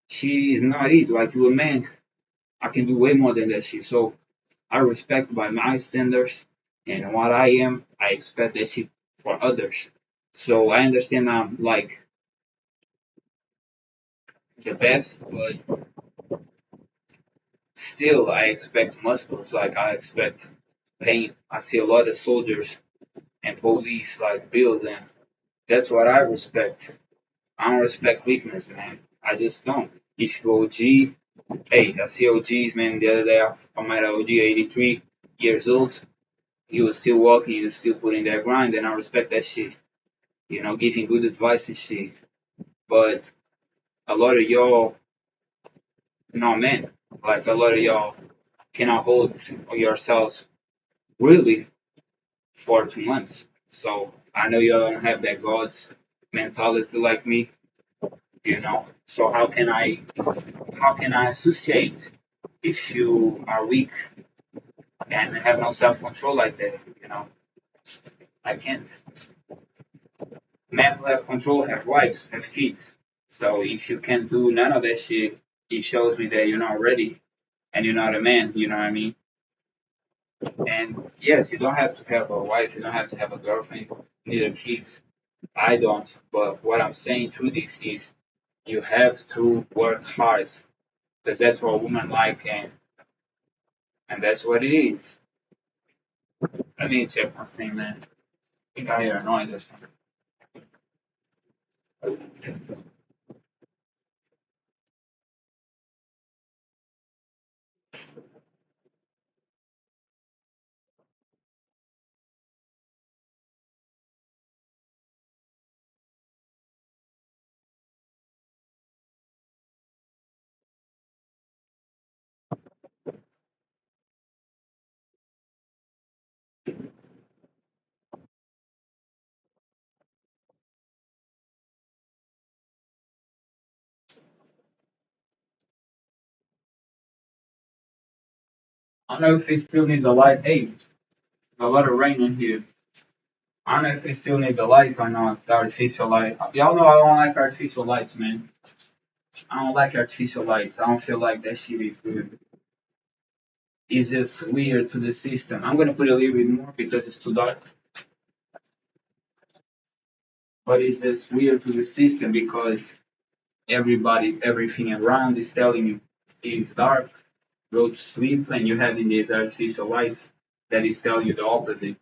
She is not it. Like you a man, I can do way more than that shit. So I respect by my standards and what I am, I expect that shit for others. So I understand I'm like the best, but still I expect muscles. Like I expect pain. I see a lot of soldiers and police like build, and that's what I respect. I don't respect weakness, man. I just don't. If you OG, hey, I see OGs, man. The other day I met an OG, 83 years old. He was still walking, he was still putting that grind, and I respect that shit. Giving good advice and shit. But a lot of y'all, no, man. Like a lot of y'all cannot hold yourselves really for 2 months. So I know y'all don't have that God's mentality like me, So how can I associate if you are weak and have no self control like that? I can't. Men who have control have wives, have kids. So if you can't do none of that shit, it shows me that you're not ready and you're not a man. You know what I mean? And yes, you don't have to have a wife, you don't have to have a girlfriend, neither kids. I don't. But what I'm saying through this is you have to work hard because that's what a woman like, and that's what it is. Let me check my thing, man. I think I hear a noise or something. I don't know if it still needs a light. Hey, there's a lot of rain in here. I don't know if it still needs a light or not, the artificial light. Y'all know I don't like artificial lights, man. I don't like artificial lights. I don't feel like that shit is good. It's just weird to the system. I'm gonna put a little bit more because it's too dark. But it's just weird to the system because everything around is telling you it's dark, go to sleep, and you having these artificial lights that is telling you the opposite.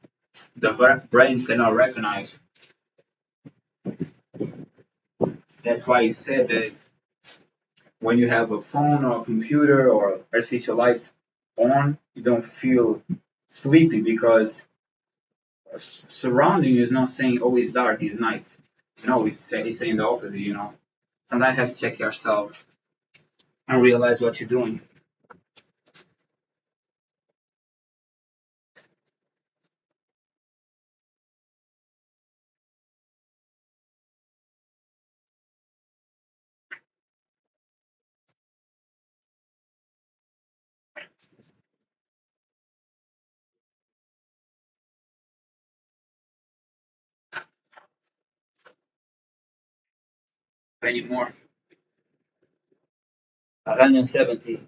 The brains cannot recognize. That's why it said that when you have a phone or a computer or artificial lights on, you don't feel sleepy because surrounding you is not saying oh it's dark, it's night. No, it's saying the opposite. Sometimes you have to check yourself and realize what you're doing. Anymore. 170.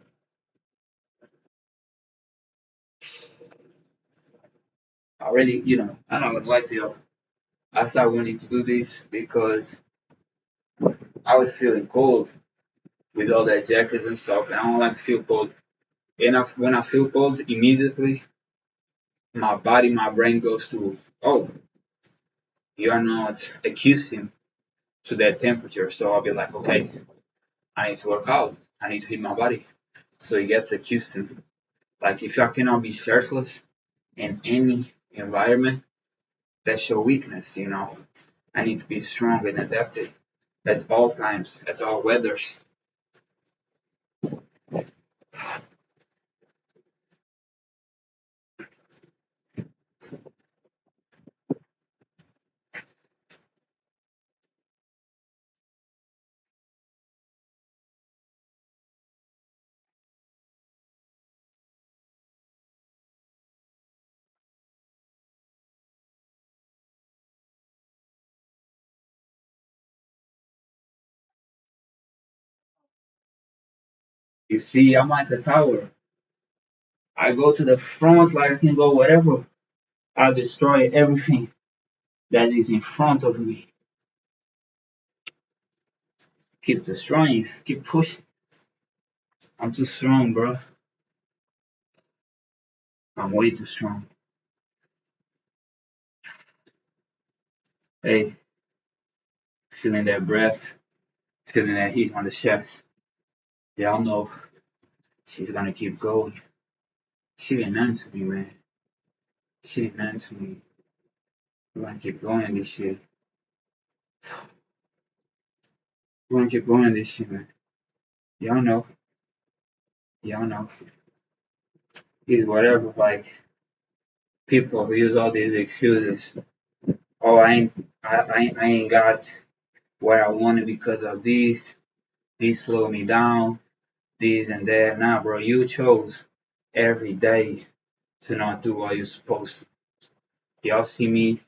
Already, I'm not gonna lie to you. I started wanting to do this because I was feeling cold with all that jackets and stuff, and I don't like to feel cold. And when I feel cold, immediately my body, my brain goes to, oh, you are not accustomed to that temperature. So I'll be like, okay, I need to work out. I need to heat my body. So it gets accustomed. Like if I cannot be shirtless in any environment, that's your weakness. I need to be strong and adaptive at all times, at all weathers. You see, I'm like the tower. I go to the front like I can go wherever. I destroy everything that is in front of me. Keep destroying, keep pushing. I'm too strong, bro. I'm way too strong. Hey, feeling that breath, feeling that heat on the chest. Y'all know she's gonna keep going. She didn't none to me, man. She didn't none to me. We're gonna keep going this shit. We're gonna keep going this shit, man. Y'all know. Y'all know. It's whatever, like, people who use all these excuses. Oh, I ain't got what I wanted because of these. These slow me down. These and that. Nah, bro, you chose every day to not do what you're supposed to. Y'all see me,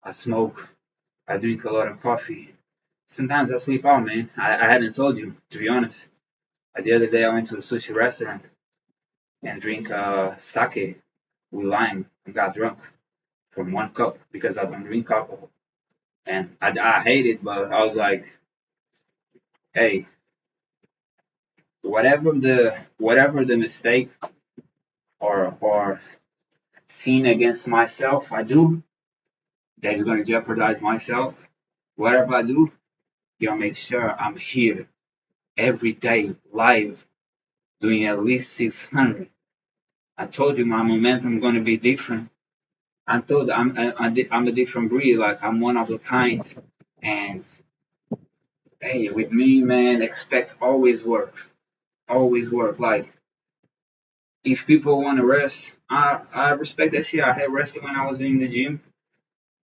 I smoke, I drink a lot of coffee. Sometimes I sleep out, man. I hadn't told you, to be honest. The other day I went to a sushi restaurant and drink sake with lime. I got drunk from 1 cup because I don't drink alcohol. And I hate it, but I was like, hey, whatever the mistake or sin against myself I do that is going to jeopardize myself, whatever I do, gonna make sure I'm here every day live doing at least 600. I told you my momentum gonna be different. I told I'm a different breed. Like I'm one of a kind. And hey, with me, man, expect always work. Like if people want to rest, I respect that shit. I had rested when I was in the gym,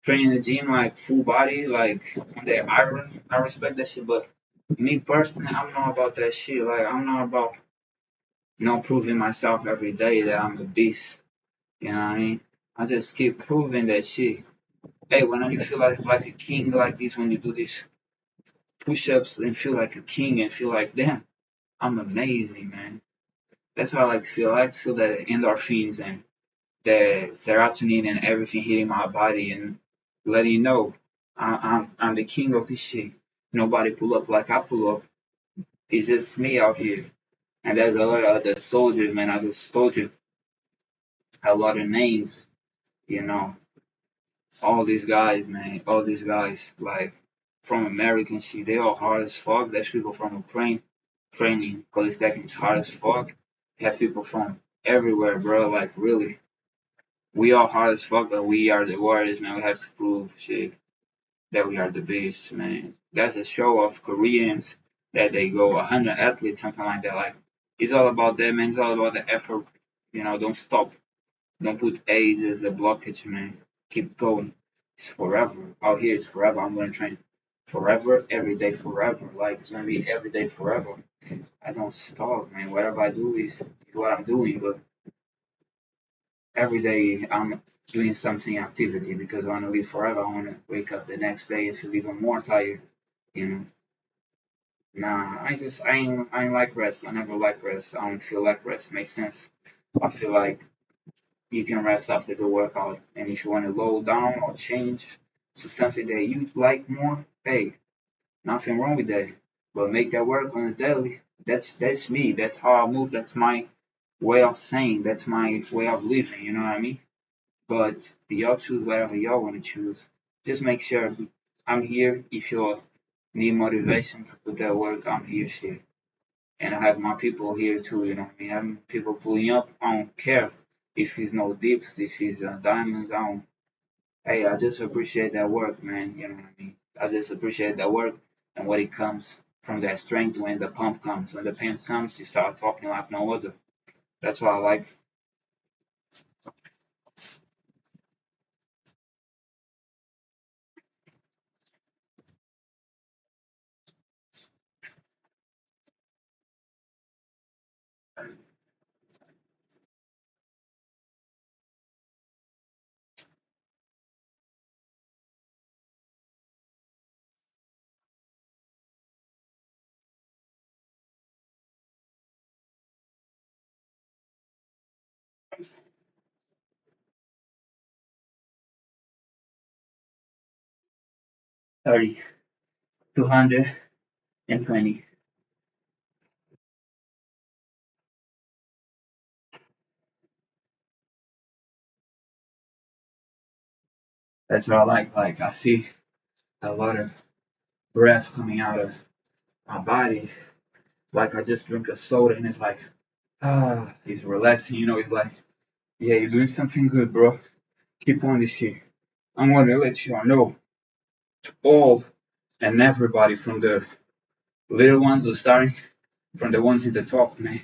training in the gym, like full body, like on that iron. I respect that shit. But me personally, I'm not about that shit. Like I'm not about proving myself every day that I'm a beast. You know what I mean? I just keep proving that shit. Hey, when you feel like a king like this, when you do these push-ups and feel like a king and feel like, damn, I'm amazing, man. That's what I like to feel. I like to feel the endorphins and the serotonin and everything hitting my body and letting you know. I'm the king of this shit. Nobody pull up like I pull up. It's just me out here. And there's a lot of other soldiers, man. I just told you a lot of names, you know. All these guys, man. All these guys, like from American shit, they all hard as fuck. There's people from Ukraine training police techniques hard as fuck. Have people from everywhere, bro. Like really, we all hard as fuck, but we are the warriors, man. We have to prove shit that we are the best, man. That's a show of Koreans that they go 100 athletes, something like that. Like it's all about that, man. It's all about the effort. Don't stop. Don't put age as a blockage, man. Keep going. It's forever. Out here, it's forever. I'm gonna train forever, every day, forever. Like it's gonna be every day, forever. I don't stop, man. Whatever I do is what I'm doing, but every day I'm doing something activity because I want to live forever. I want to wake up the next day and feel even more tired. You know, nah. I ain't like rest. I never like rest. I don't feel like rest. Makes sense. I feel like you can rest after the workout, and if you want to low down or change to something that you like more, hey, nothing wrong with that. But make that work on a daily. That's me. That's how I move. That's my way of saying. That's my way of living. You know what I mean? But y'all choose whatever y'all want to choose. Just make sure I'm here. If you need motivation to put that work, I'm here, shit. And I have my people here too, you know what I mean? Having people pulling up, I don't care if it's no dips, if it's diamonds, I don't. Hey, I just appreciate that work, man, you know what I mean? I just appreciate that work and what it comes from that strength when the pump comes. When the pump comes, you start talking like no other. That's what I like. 30, 220. That's what I like. Like, I see a lot of breath coming out of my body. Like, I just drink a soda and it's like, it's relaxing, it's like, yeah, you're doing something good, bro. Keep on this shit. I'm gonna let you all know to all and everybody from the little ones who starting, from the ones in the top, man.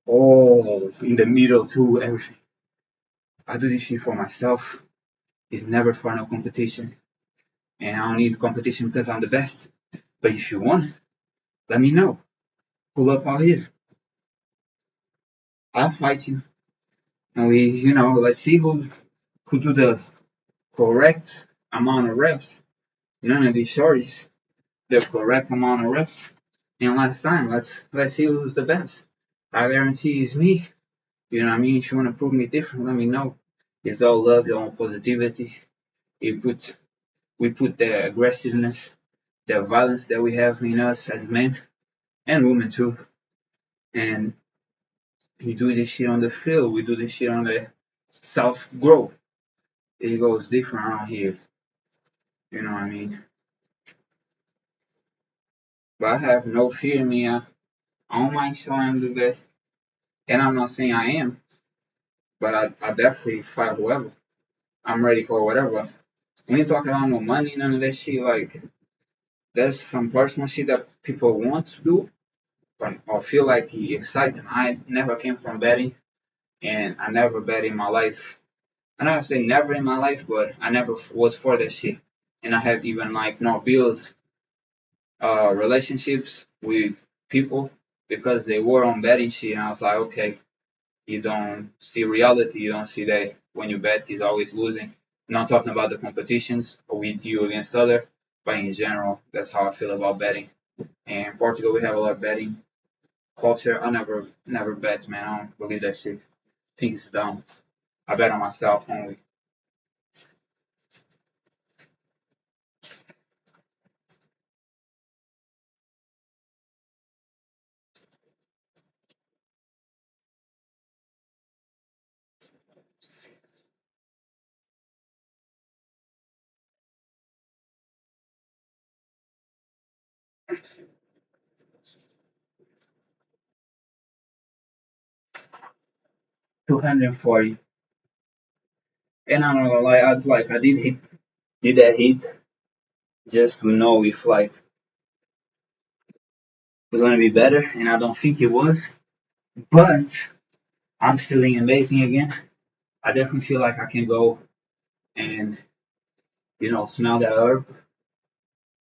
All in the middle too, everything. I do this shit for myself. It's never for no competition. And I don't need competition because I'm the best. But if you want, let me know. Pull up out here. I'll fight you. And let's see who do the correct amount of reps. None of these shorties, the correct amount of reps. And last time, let's see who's the best. I guarantee it's me. You know what I mean? If you want to prove me different, let me know. It's all love, your own positivity. You put we put the aggressiveness, the violence that we have in us as men and women too. And we do this shit on the field. We do this shit on the self growth. It goes different around here. You know what I mean? But I have no fear in me. I don't mind showing I'm the best. And I'm not saying I am, but I definitely fight whoever. I'm ready for whatever. We ain't talking about no money, none of that shit. Like, that's some personal shit that people want to do, but I feel like the excitement. I never came from betting, and I never bet in my life. I never say never in my life, but I never was for that shit. And I have even like not built relationships with people because they were on betting shit, and I was like, okay, you don't see reality. You don't see that when you bet, he's always losing. Not talking about the competitions or with you against other, but in general, that's how I feel about betting. And in Portugal, we have a lot of betting culture. I never bet, man. I don't believe that shit. I think it's dumb. I bet on myself only. 240. And I'm not gonna lie, I did that hit just to know if like it was gonna be better, and I don't think it was. But I'm feeling amazing again. I definitely feel like I can go and smell that herb.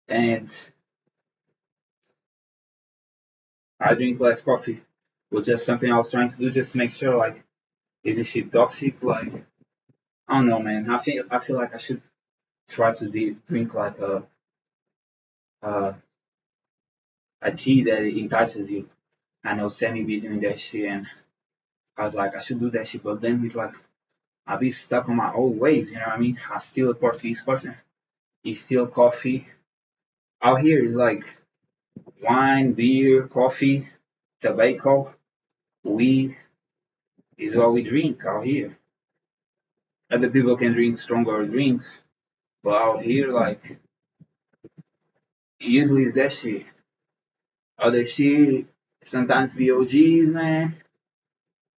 And I drink less coffee, which is something I was trying to do just to make sure like is this shit toxic? Like I don't know, man. I feel like I should try to drink like a a tea that entices you. I know Sammy be doing that shit, and I was like, I should do that shit, but then he's like, I be stuck on my old ways. You know what I mean? I still a Portuguese person. He still coffee. Out here is like wine, beer, coffee, tobacco, weed is what we drink out here. Other people can drink stronger drinks, but out here, like, usually it's that shit. Other shit, sometimes be OGs, man.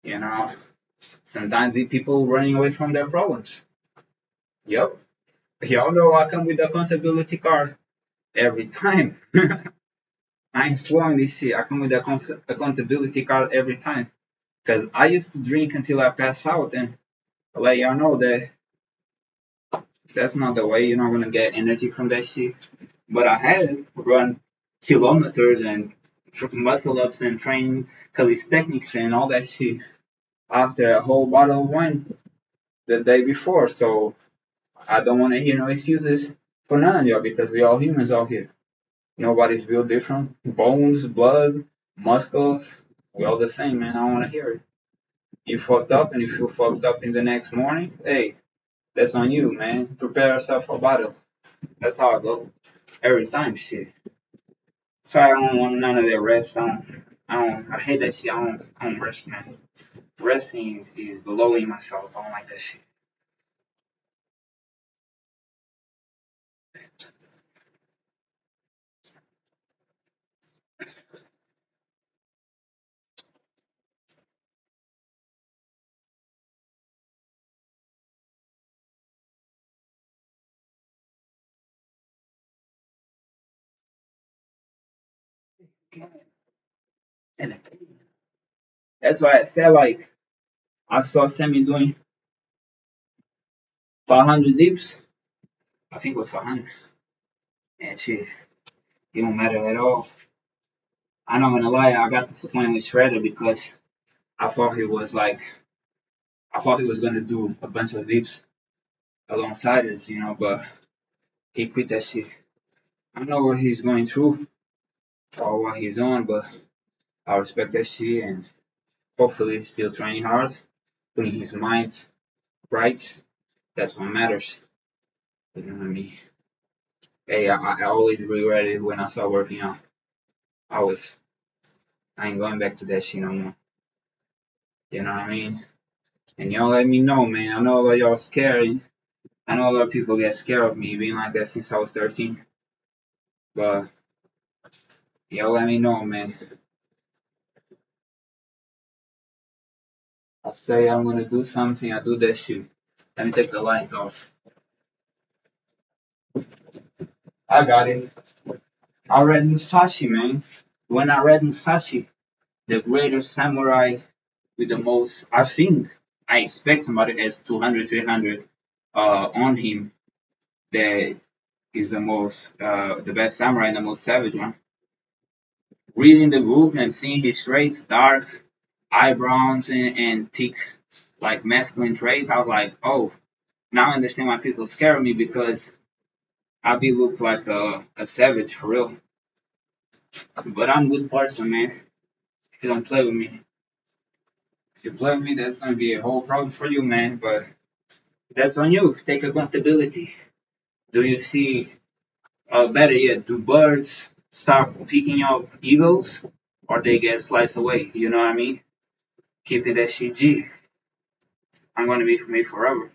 You know, sometimes be people running away from their problems. Yep. Y'all know I come with the accountability card every time. I ain't slowing this shit. I come with the accountability card every time. Because I used to drink until I pass out, and I let y'all know that that's not the way. You're not gonna get energy from that shit. But I had run kilometers and muscle ups and train calisthenics and all that shit after a whole bottle of wine the day before. So I don't want to hear no excuses for none of y'all because we all humans out here. Nobody's built different. Bones, blood, muscles, we all the same, man. I don't want to hear it. You fucked up, and if you fucked up in the next morning, hey, that's on you, man. Prepare yourself for battle. That's how I go. Every time, shit. Sorry, I don't want none of that rest. I hate that shit. I don't rest, man. Resting is blowing myself. I don't like that shit. And that's why I said, like, I saw Sammy doing 500 dips. I think it was 500. And shit, it don't matter at all. I'm not gonna lie, I got disappointed with Shredder because I thought he was like, I thought he was gonna do a bunch of dips alongside us, but he quit that shit. I know what he's going through or what he's on, but I respect that shit and hopefully he's still training hard, putting his mind right. That's what matters. You know what I mean? Hey, I always regret it when I start working out. Always. I ain't going back to that shit no more. You know what I mean? And y'all let me know, man. I know a lot of y'all scared. I know a lot of people get scared of me being like that since I was 13. But y'all let me know, man. I say I'm gonna do something, I do that shit. Let me take the light off. I got it. I read Musashi, man. When I read Musashi, the greatest samurai with the most, I think, I expect somebody has 200, 300 on him that is the best samurai and the most savage one. Reading the book and seeing his traits, dark eyebrows and thick, like masculine traits, I was like, oh, now I understand why people scare me because I be looked like a savage for real. But I'm a good person, man. If you don't play with me, if you play with me, that's gonna be a whole problem for you, man. But that's on you. Take accountability. Do you see? Better yet, do birds start picking up eagles, or they get sliced away? You know what I mean? Keeping that shit G. I'm gonna be for me forever.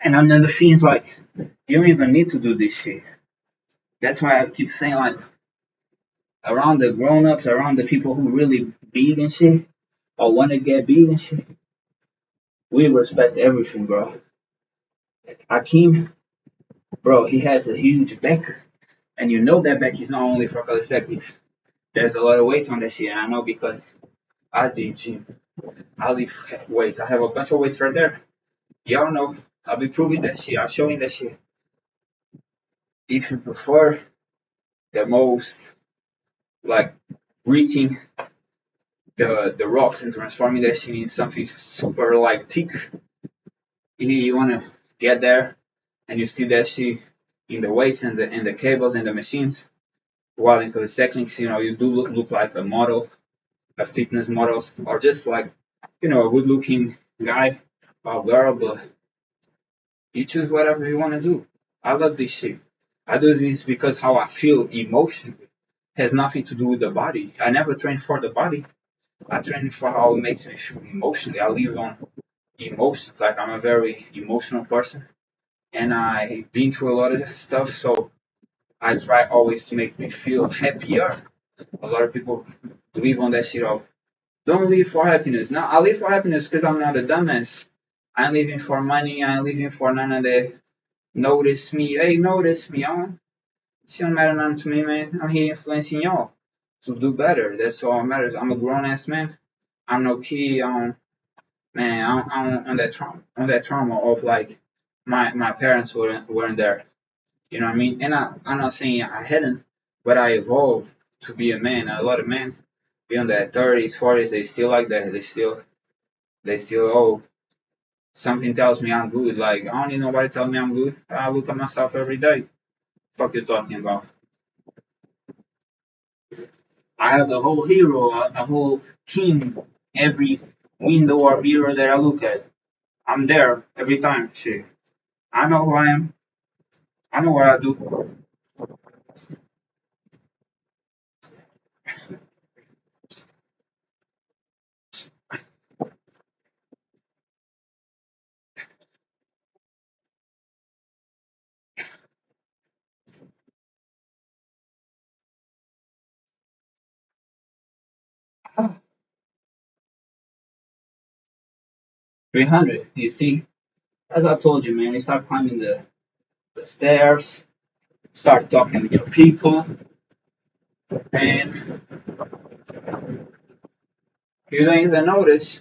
And another thing is like, you don't even need to do this shit. That's why I keep saying like, around the grown ups, around the people who really big and shit, or want to get big and shit, we respect everything, bro. Akeem, bro, he has a huge back, and you know that back is not only for calisthenics. There's a lot of weight on that shit, and I know because I did gym. I lift weights. I have a bunch of weights right there. Y'all know. I'll be proving that shit. I'm showing that shit. If you prefer the most, like, reaching the rocks and transforming that shit in something super, like, thick, you want to get there and you see that shit in the weights and the cables and the machines. While in the techniques, you do look like a model, a fitness model, or just like, a good looking guy or girl, but you choose whatever you want to do. I love this shit. I do this because how I feel emotionally has nothing to do with the body. I never train for the body. I train for how it makes me feel emotionally. I live on emotions. Like I'm a very emotional person, and I've been through a lot of stuff. So I try always to make me feel happier. A lot of people believe on that shit of don't live for happiness. No, I live for happiness because I'm not a dumbass. I'm living for money. I'm living for none of the notice me. Hey, notice me. It don't matter nothing to me, man. I'm here influencing y'all to do better. That's all that matters. I'm a grown ass man. I'm no kid. Man, I'm on that trauma of like my parents weren't there. You know what I mean? And I'm not saying I hadn't, but I evolved to be a man. A lot of men beyond their 30s, 40s, they still like that. They still, oh, something tells me I'm good. Like, I don't need nobody tell me I'm good. I look at myself every day. Fuck you talking about? I have the whole hero, a whole team, every window or mirror that I look at. I'm there every time. Shit. I know who I am. I know what I do. 300. You see, as I told you, man, you start climbing the stairs, start talking with your people, and you don't even notice.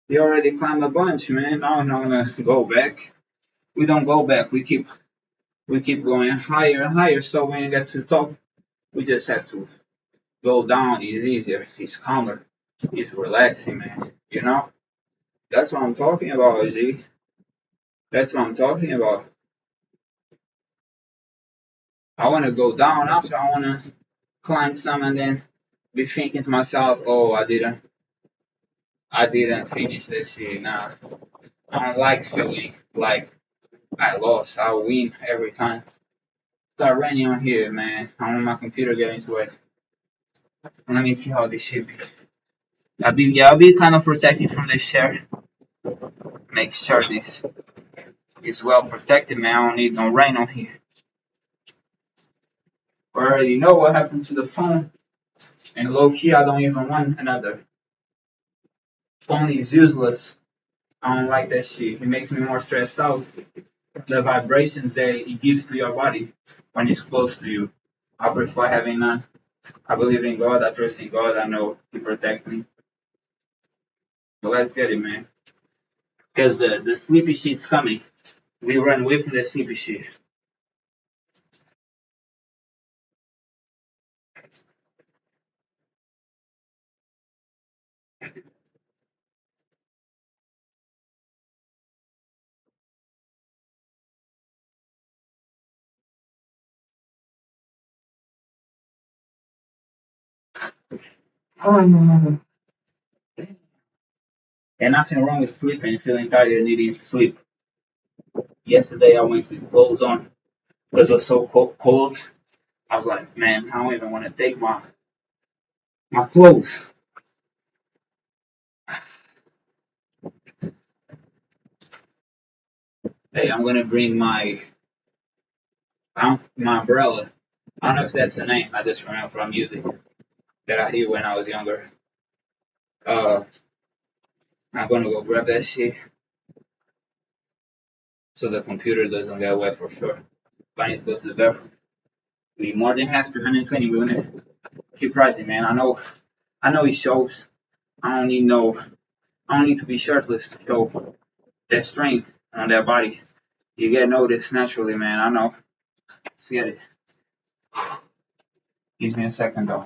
You already climbed a bunch, man. Now I'm not gonna go back. We don't go back. We keep going higher and higher. So when you get to the top, we just have to go down. It's easier. It's calmer. It's relaxing, man. That's what I'm talking about, Z. That's what I'm talking about. I want to go down after. I want to climb some and then be thinking to myself, "Oh, I didn't finish this shit." Nah, I don't like feeling like I lost. I win every time. Start running on here, man. I want my computer getting to it. Let me see how this shit be. I'll be kind of protecting from this share. Make sure this is well protected, man. I don't need no rain on here. I already know what happened to the phone, and low key, I don't even want another. Phone is useless. I don't like that shit. It makes me more stressed out. The vibrations that it gives to your body when it's close to you. I prefer having none. I believe in God. I trust in God. I know He protect me. But let's get it, man. Because the sleepy shit's coming. We run with the sleepy shit. And nothing wrong with sleeping, feeling tired and needing to sleep. Yesterday I went with clothes on because it was so cold. I was like, man, I don't even want to take my clothes. Hey, I'm gonna bring my umbrella. I don't know if that's a name. I just remember from music that I hear when I was younger. Uh, I'm gonna go grab that shit so the computer doesn't get wet for sure. If I need to go to the bathroom, be more than happy. 120. We're gonna keep rising, man. I know it shows. I don't need no. I don't need to be shirtless to show that strength on that body. You get noticed naturally, man. I know. Let's get it. Give me a second though.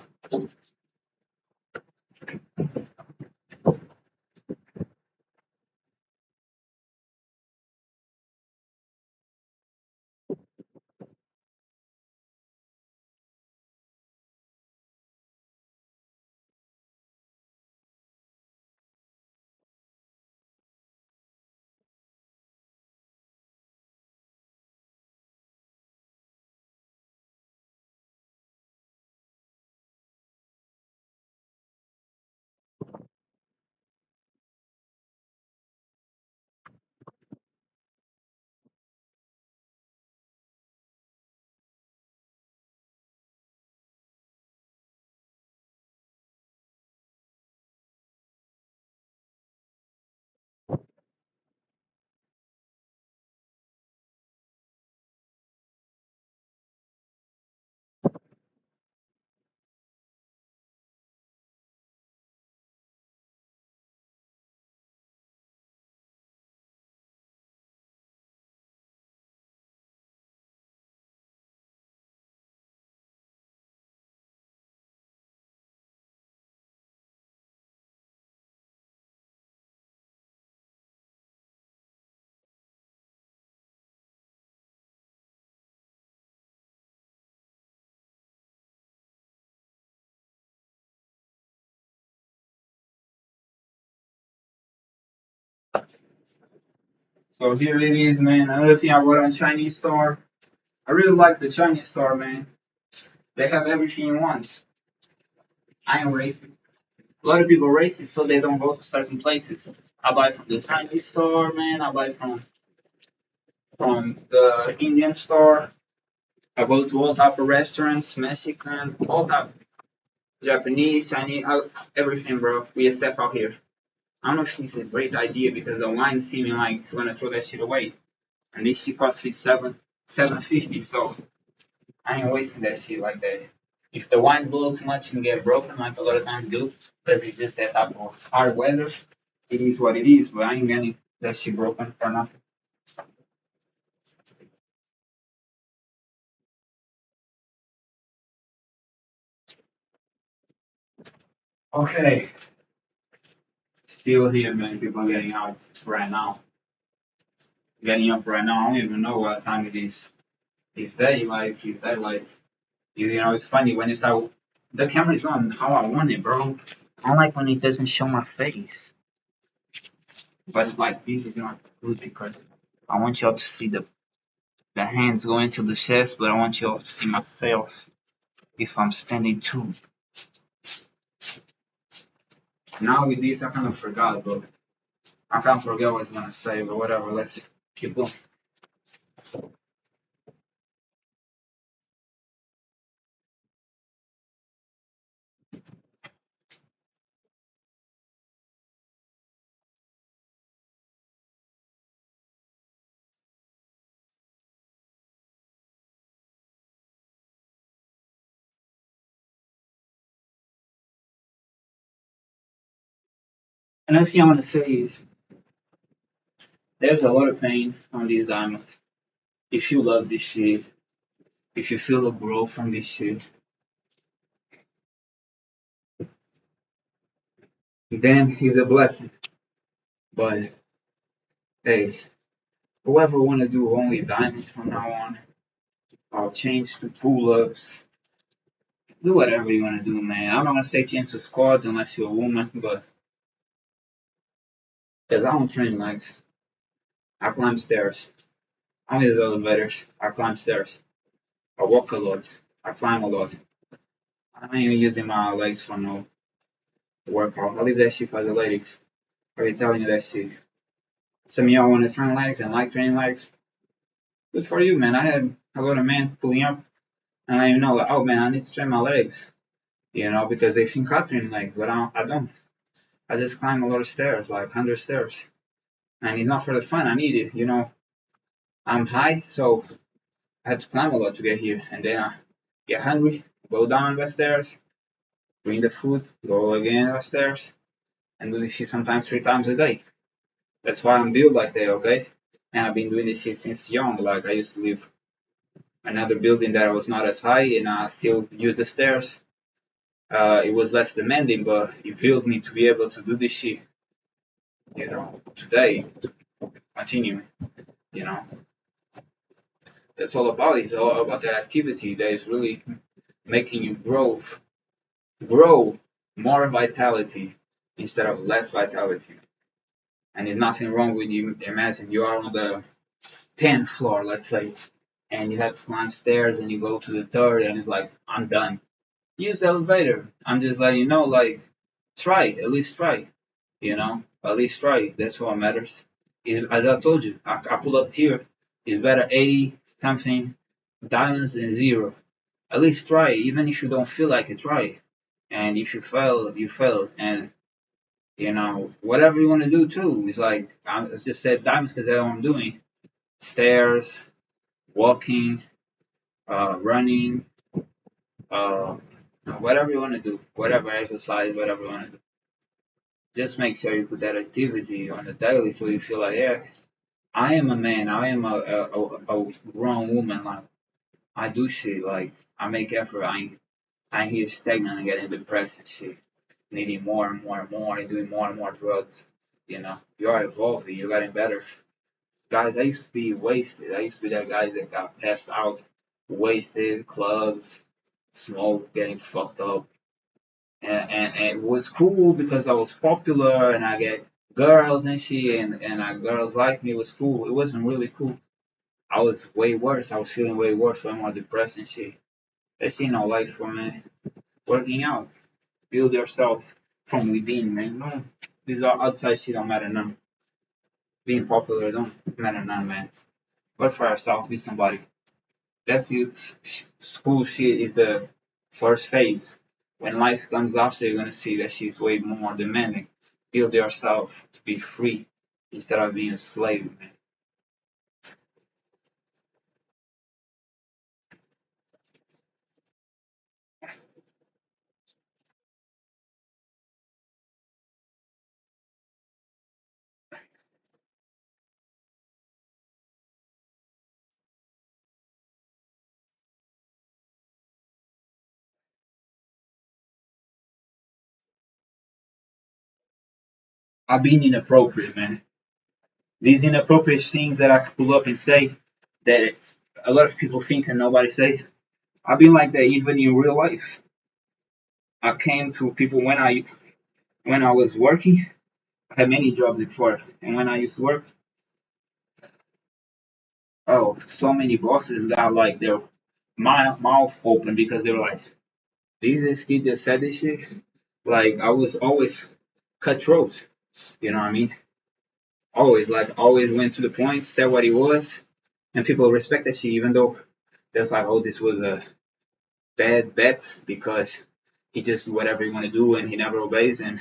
So here it is, man. Another thing I bought on Chinese store. I really like the Chinese store, man. They have everything you want. I am racist. A lot of people are racist, so they don't go to certain places. I buy from the Chinese store, man. I buy from the Indian store. I go to all type of restaurants, Mexican, all type, Japanese, Chinese, everything, bro. We accept out here. I don't know if it's a great idea because the wine seeming like it's gonna throw that shit away. And this shit costs me $750, so I ain't wasting that shit like that. If the wine blow too much and get broken, like a lot of times do, because it's just that type of hard weather, it is what it is. But I ain't getting that shit broken for nothing. Okay, still here, man. People getting out right now. Getting up right now. I don't even know what time it is. It's daylight. It's daylight. You know, it's funny when it's out. The camera is on how I want it, bro. I don't like when it doesn't show my face. But like this is not good because I want y'all to see the hands going to the chest, but I want y'all to see myself if I'm standing too. Now with this, I kind of forgot, but I can't forget what I was gonna say, but whatever. Let's keep going. Another thing I want to say is there's a lot of pain on these diamonds. If you love this shit, if you feel the growth from this shit, then it's a blessing. But hey, whoever want to do only diamonds from now on, I'll change to pull-ups. Do whatever you want to do, man. I'm not gonna say change to squats unless you're a woman, but because I don't train legs, I climb stairs. I don't use elevators. I climb stairs. I walk a lot. I climb a lot. I ain't even using my legs for no workout. I leave that shit for the ladies. Are you telling you that shit? Some of y'all want to train legs and like training legs. Good for you, man. I had a lot of men pulling up, and I know, like, oh man, I need to train my legs, because they think I train legs, but I don't. I just climb a lot of stairs, like 100 stairs, and it's not for the fun. I need it, I'm high, so I have to climb a lot to get here, and then I get hungry, go down the stairs, bring the food, go again upstairs, and do this shit sometimes 3 times a day. That's why I'm built like that, okay? And I've been doing this shit since young. Like I used to live another building that was not as high, and I still use the stairs. It was less demanding, but it built me to be able to do this shit, today, continuing, you know. That's all about it. It's all about that activity that is really making you grow more vitality instead of less vitality. And there's nothing wrong with you. Imagine you are on the 10th floor, let's say, and you have to climb stairs and you go to the third and it's like, I'm done. Use the elevator. I'm just letting you know, like, try, at least try, at least try. That's what matters. As I told you, I pull up here. It's better 80 something diamonds than zero. At least try, even if you don't feel like it, try. And if you fail, you fail. And whatever you want to do too. It's like I just said diamonds because that's what I'm doing. Stairs, walking, running, uh, whatever you want to do, whatever exercise, whatever you want to do. Just make sure you put that activity on the daily so you feel like, yeah, I am a man, I am a grown woman. Like I do shit, like I make effort. I ain't here stagnant and getting depressed and shit, needing more and more and more and doing more and more drugs. You are evolving, you're getting better. Guys, I used to be wasted. I used to be that guy that got passed out, wasted, clubs, smoke, getting fucked up. And it was cool because I was popular and I get girls and shit, and girls like me. It was cool. It wasn't really cool. I was way worse. I was feeling way worse, way more depressed and shit. That's no life for me. Working out, build yourself from within, man. No, these are outside shit don't matter none. Being popular don't matter none, man. Work for yourself, be somebody. That's you. School shit is the first phase. When life comes after, you're gonna see that shit's way more demanding. Build yourself to be free instead of being a slave, man. I've been inappropriate, man. These inappropriate things that I could pull up and say that a lot of people think and nobody says. I've been like that even in real life. I came to people when I was working. I had many jobs before, and when I used to work, oh, so many bosses got like their mouth open because they were like, "This kid just said this shit." Like I was always cutthroat, you know what I mean? Always went to the point, said what he was, and people respect that shit, even though there's like, oh, this was a bad bet because he just do whatever he want to do and he never obeys and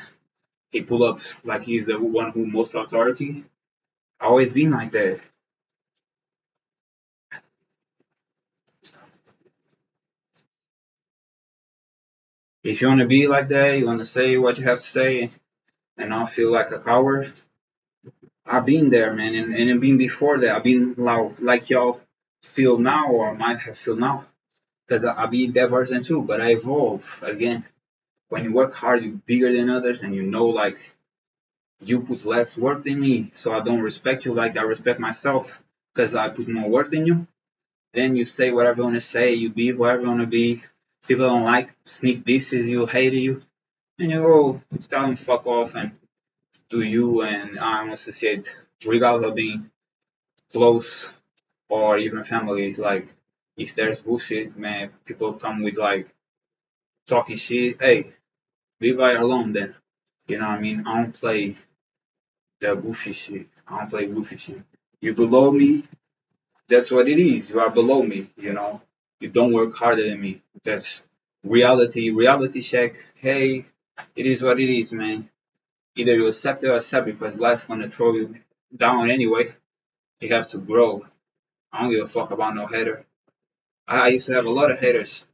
he pull up like he's the one who most authority. Always been like that. If you want to be like that, you want to say what you have to say and not feel like a coward. I've been there, man, and I've been before that. I've been like y'all feel now or might have feel now because I've been that version too. But I evolve again. When you work hard, you're bigger than others, and you know like you put less work than me, so I don't respect you like I respect myself because I put more work than you. Then you say whatever you want to say, you be whoever you want to be. People don't like sneak disses, you hate you, and you go tell them fuck off and do you. And I'm associate regardless of being close or even family. Like if there's bullshit, man, people come with like talking shit. Hey, leave I alone then. You know what I mean? I don't play the goofy shit. I don't play goofy shit. You below me, That's what it is. You are below me, you know. You don't work harder than me. That's reality. Reality check. Hey, it is what it is, man. Either you accept it or accept it because life's gonna throw you down anyway. You have to grow. I don't give a fuck about no hater. I used to have a lot of haters.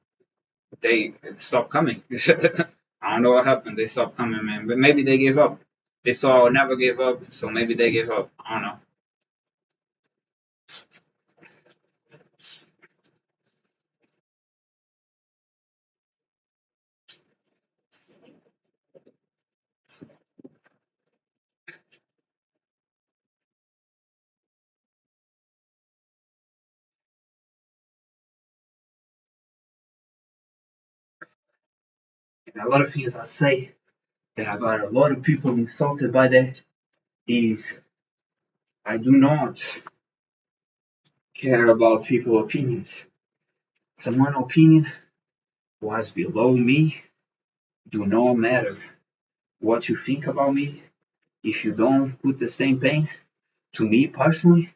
They stopped coming. I don't know what happened. They stopped coming, man. But maybe they gave up. They saw I never gave up, so maybe they gave up. I don't know. And a lot of things I say that I got a lot of people insulted by that is I do not care about people's opinions. Someone's opinion was below me. Do not matter what you think about me. If you don't put the same pain to me personally,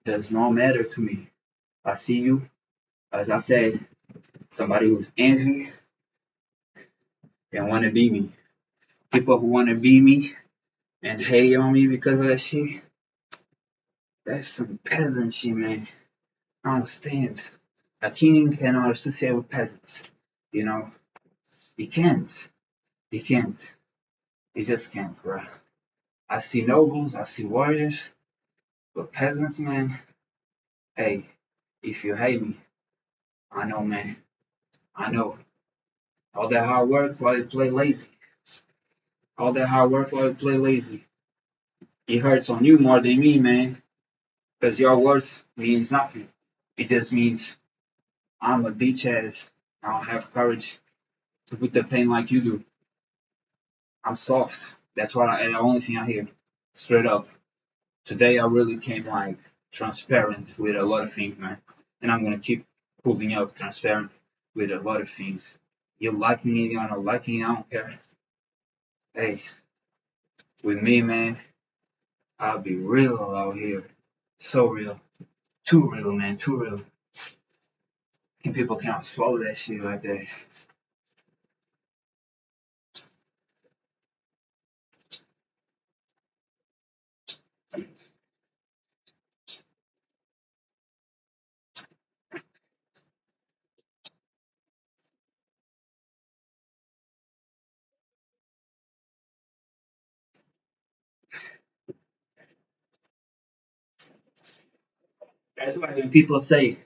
does not matter to me. I see you, as I said, somebody who's envy and want to be me. People who want to be me and hate on me because of that shit, that's some peasant shit, man. I don't stand. A king cannot associate with peasants. You know, he can't. He can't. He just can't, bro. I see nobles, I see warriors, but peasants, man, hey, if you hate me, I know, man. I know. All that hard work while you play lazy. All that hard work while you play lazy. It hurts on you more than me, man. Because your words means nothing. It just means I'm a bitch ass. I don't have courage to put the pain like you do. I'm soft. That's what the only thing I hear. Straight up. Today I really came like transparent with a lot of things, man. And I'm gonna keep pulling up transparent with a lot of things. You liking it, you're not liking it, I don't care. Hey, with me, man, I'll be real out here. So real. Too real, man, too real. And people can't swallow that shit like that. That's why when people say,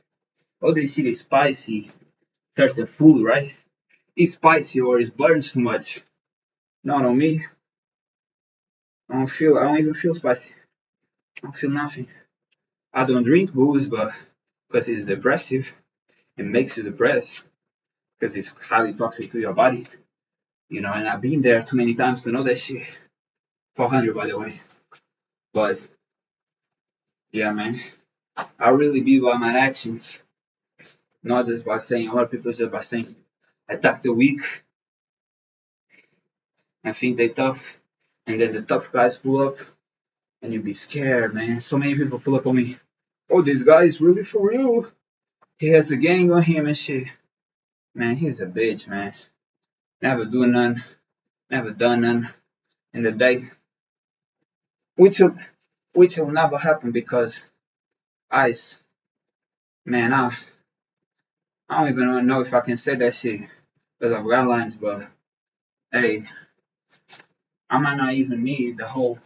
oh, this shit is spicy, that's the food, right? It's spicy or it burns too much. Not on me. I don't even feel spicy. I don't feel nothing. I don't drink booze, but because it's depressive, it makes you depressed because it's highly toxic to your body. You know, and I've been there too many times to know that shit. 400, by the way. But yeah, man, I really be by my actions, not just by saying. A lot of people just by saying, attack the weak and think they tough, and then the tough guys pull up, and you be scared, man. So many people pull up on me. Oh, this guy is really for real. He has a gang on him and shit. Man, he's a bitch, man. Never do none, never done none in the day, which will, which will never happen because ice, man. I don't even know if I can say that shit because I've got lines, but hey, I might not even need the whole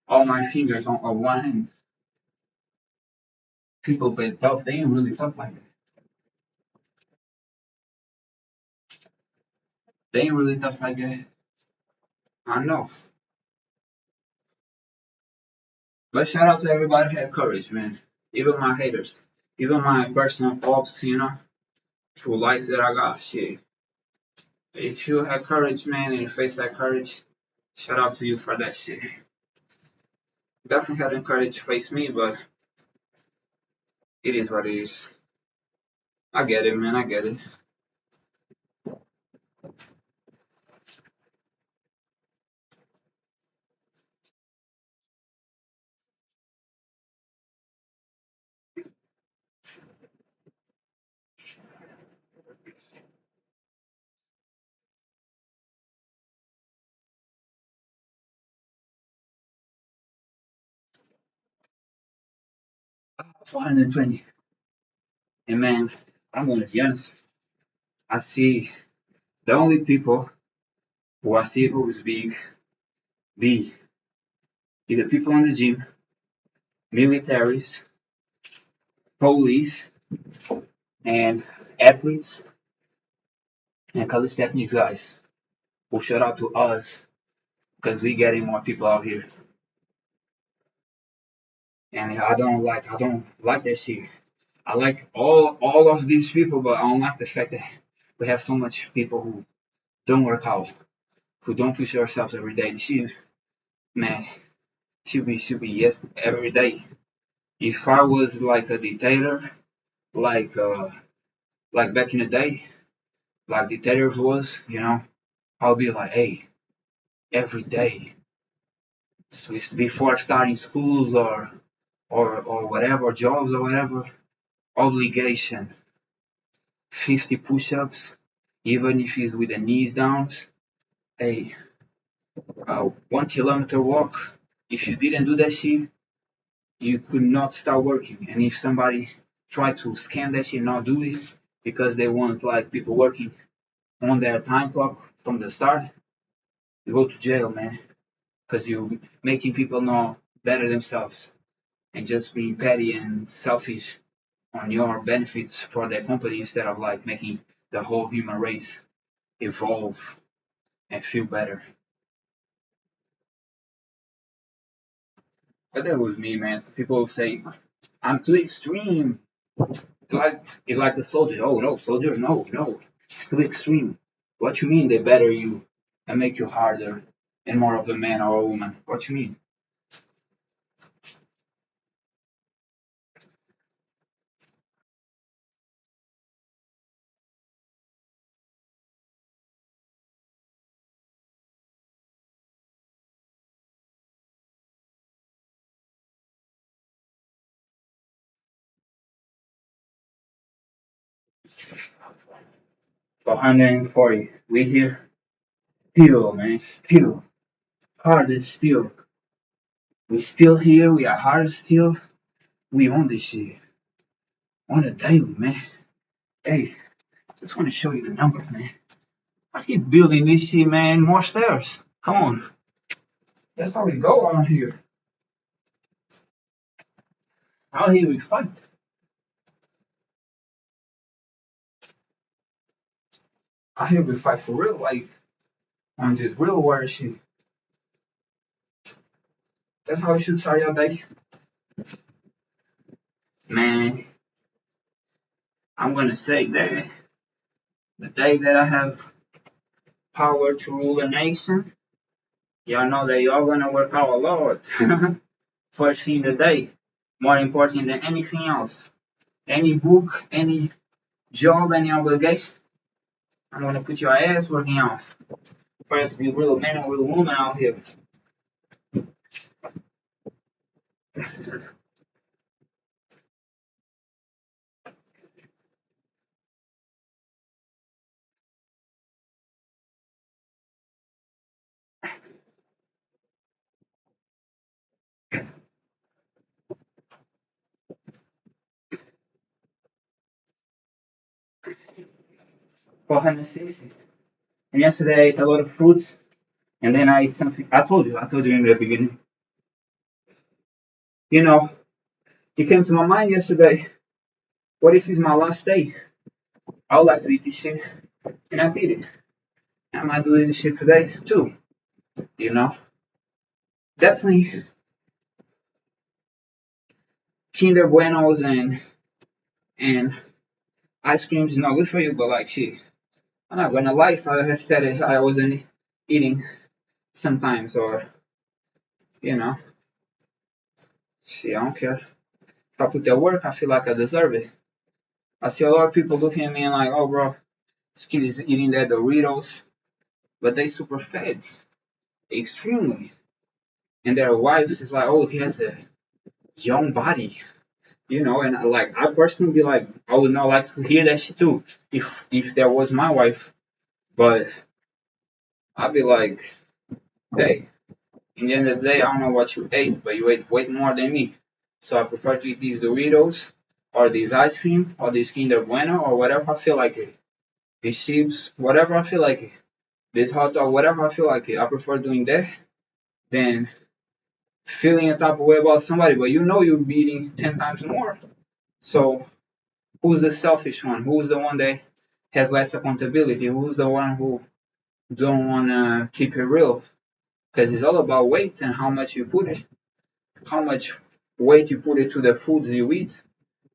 all my fingers on one hand. People play tough, they ain't really tough like that. They ain't really tough like that. I know. But shout out to everybody who had courage, man. Even my haters. Even my personal pops, you know, through life that I got. Shit. If you had courage, man, and you face that courage, shout out to you for that shit. Definitely had the courage to face me, but it is what it is. I get it, man. I get it. 420. And man, I'm gonna be honest. I see the only people who I see who's big either people in the gym, militaries, police, and athletes and calisthenics guys who shout out to us because we getting more people out here. And I don't like that shit. I like all of these people, but I don't like the fact that we have so much people who don't work out, who don't push themselves every day. She, man, should be yes every day. If I was like a dictator, like uh, like back in the day, like dictators was, I'll be like, hey, every day, so before starting schools or whatever jobs or whatever, obligation, 50 push-ups, even if it's with the knees down. Hey, 1 kilometer walk. If you didn't do that shit, you could not start working. And if somebody try to scam that shit, not do it because they want like people working on their time clock from the start, you go to jail, man. Because you're making people know better themselves and just being petty and selfish on your benefits for their company instead of like making the whole human race evolve and feel better. But that was me, man. So people say I'm too extreme. It's like the soldier. Oh no, soldiers, no, no, it's too extreme. What you mean they better you and make you harder and more of a man or a woman? What you mean? 140. We here still, man, still harder still. We still here. We are harder still. We on this shit on a daily, man. Hey, just want to show you the numbers, man. I keep building this shit, man. More stairs. Come on. That's how we go on here. Out here we fight. Out here we fight for real, like on this real war shit. That's how we should start your day. Man, I'm gonna say that the day that I have power to rule a nation, y'all know that y'all gonna work out a lot. First thing the day, more important than anything else. Any book, any job, any obligation, I'm gonna put your ass working out. For you to be real man and real woman out here. 460. And yesterday I ate a lot of fruits, and then I ate something. I told you in the beginning. You know, it came to my mind yesterday. What if it's my last day? I would like to eat this shit, and I did it. I might do this shit today too. You know, definitely Kinder Buenos and ice cream is not good for you, but like shit, I'm not gonna lie. If I had said it, I wasn't eating sometimes, or you know, shit, I don't care. If I put that work, I feel like I deserve it. I see a lot of people looking at me and like, oh, bro, this kid is eating that Doritos, but they super fed, extremely. And their wives is like, oh, he has a young body, And like, I personally be like, I would not like to hear that shit too, if that was my wife. But I'd be like, hey, in the end of the day, I don't know what you ate, but you ate way more than me. So I prefer to eat these Doritos or these ice cream or this Kinder Bueno or whatever I feel like it. These chips, whatever I feel like it. This hot dog, whatever I feel like it. I prefer doing that than feeling a type of way about somebody, but you know you're beating 10 times more. So who's the selfish one? Who's the one that has less accountability? Who's the one who don't want to keep it real? Because it's all about weight and how much you put it, how much weight you put it to the foods you eat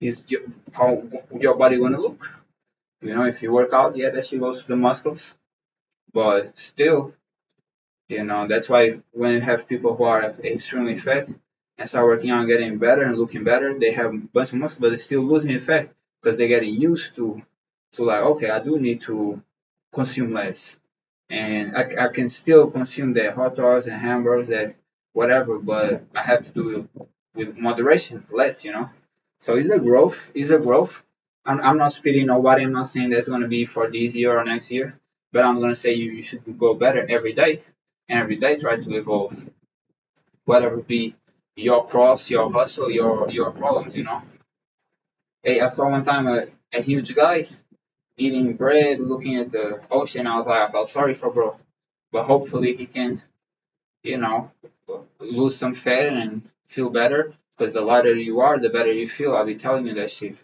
is how your body gonna look. You know, if you work out, yeah, that shit goes to the muscles, but still, you know, that's why when you have people who are extremely fat and start working on getting better and looking better, they have a bunch of muscle, but they're still losing fat because they're getting used to like, okay, I do need to consume less, and I can still consume the hot dogs and hamburgers that whatever, but I have to do it with moderation, less, you know. So it's a growth. It's a growth. I'm not speeding nobody. I'm not saying that's going to be for this year or next year, but I'm going to say you should go better every day, and every day try to evolve, whatever be your cross, your hustle, your problems, you know. Hey, I saw one time a huge guy eating bread, looking at the ocean. I was like, I felt sorry for bro, but hopefully he can, you know, lose some fat and feel better. Because the lighter you are, the better you feel. I'll be telling you that shit.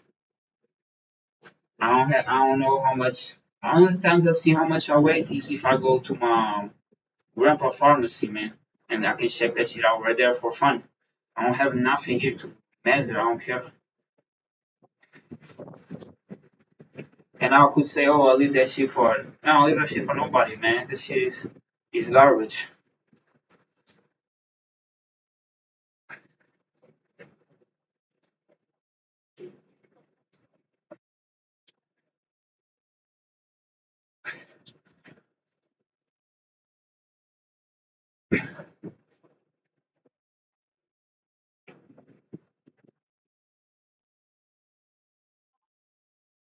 I don't know how much. Only times I see how much I weigh is if I go to my grandpa pharmacy, man, and I can check that shit out right there for fun. I don't have nothing here to measure. I don't care. And I could say, oh, I'll leave that shit for. No, I'll leave that shit for nobody, man. This shit is garbage.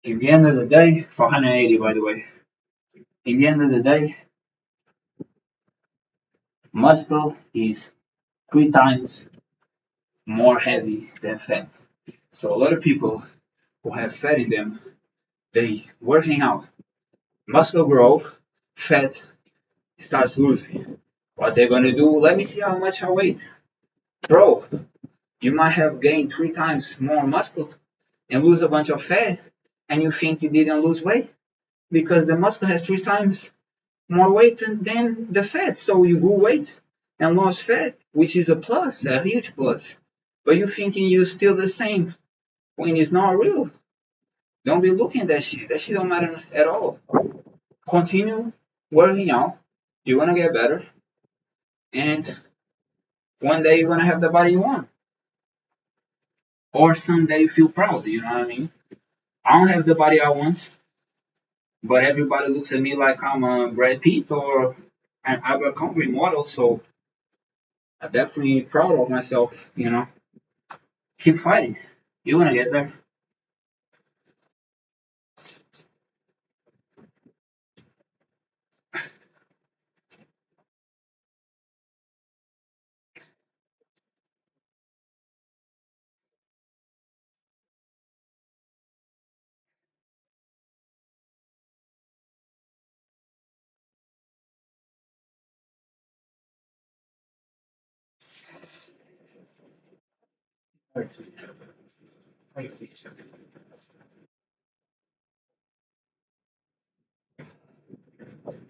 In the end of the day, for 180, by the way. In the end of the day, muscle is 3 times more heavy than fat. So a lot of people who have fat in them, they working out, muscle grow, fat starts losing. What they're gonna do? Let me see how much I weigh, bro. You might have gained 3 times more muscle and lose a bunch of fat, and you think you didn't lose weight because the muscle has 3 times more weight than the fat. So you grew weight and lost fat, which is a plus, a huge plus. But you thinking you're still the same when it's not real. Don't be looking at that shit. That shit don't matter at all. Continue working out. You're gonna get better, and one day you're gonna have the body you want, or someday you feel proud. You know what I mean? I don't have the body I want, but everybody looks at me like I'm a Brad Pitt or an Abercrombie model. So I'm definitely proud of myself. You know, keep fighting. You're gonna get there.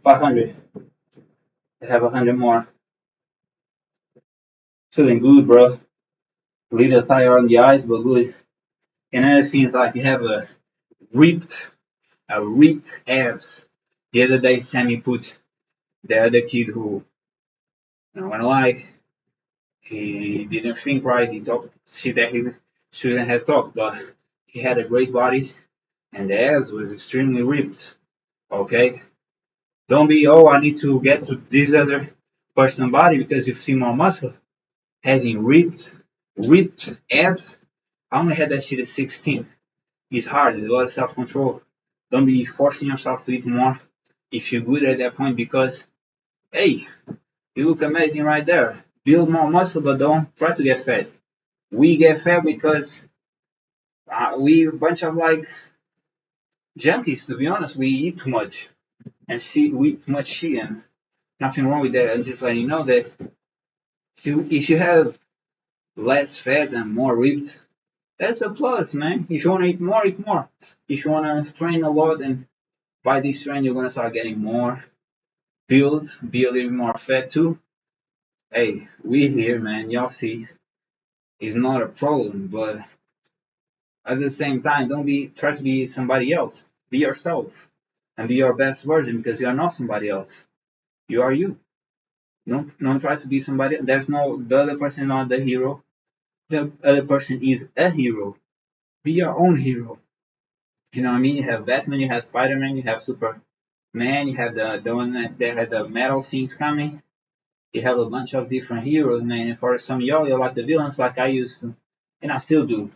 500. I have 100 more. Feeling good, bro. A little tired on the eyes, but good. And other things like you have ripped, a ripped abs. The other day, Sammy put the other kid who, I'm not gonna lie, he didn't think right. He talked shit that he shouldn't have talked, but he had a great body and the abs was extremely ripped. Okay, don't be I need to get to this other person body because you've seen more muscle. Having ripped abs. I only had that shit at 16. It's hard. There's a lot of self control. Don't be forcing yourself to eat more if you're good at that point because hey, you look amazing right there. Build more muscle, but don't try to get fat. We get fat because we a bunch of like junkies. To be honest, we eat too much and we eat too much shit, and nothing wrong with that. I'm just letting you know that if you have less fat and more ripped, that's a plus, man. If you want to eat more, eat more. If you want to train a lot, and by this train you're gonna start getting more be a little more fat too. Hey, we here, man. Y'all see, it's not a problem, but at the same time, don't be try to be somebody else. Be yourself and be your best version because you are not somebody else. You are you. Don't try to be somebody. There's no the other person not the hero. The other person is a hero. Be your own hero. You know what I mean? You have Batman, you have Spider Man, you have Superman, you have the one that had the metal things coming. You have a bunch of different heroes, man. And for some of y'all, you like the villains like I used to, and I still do.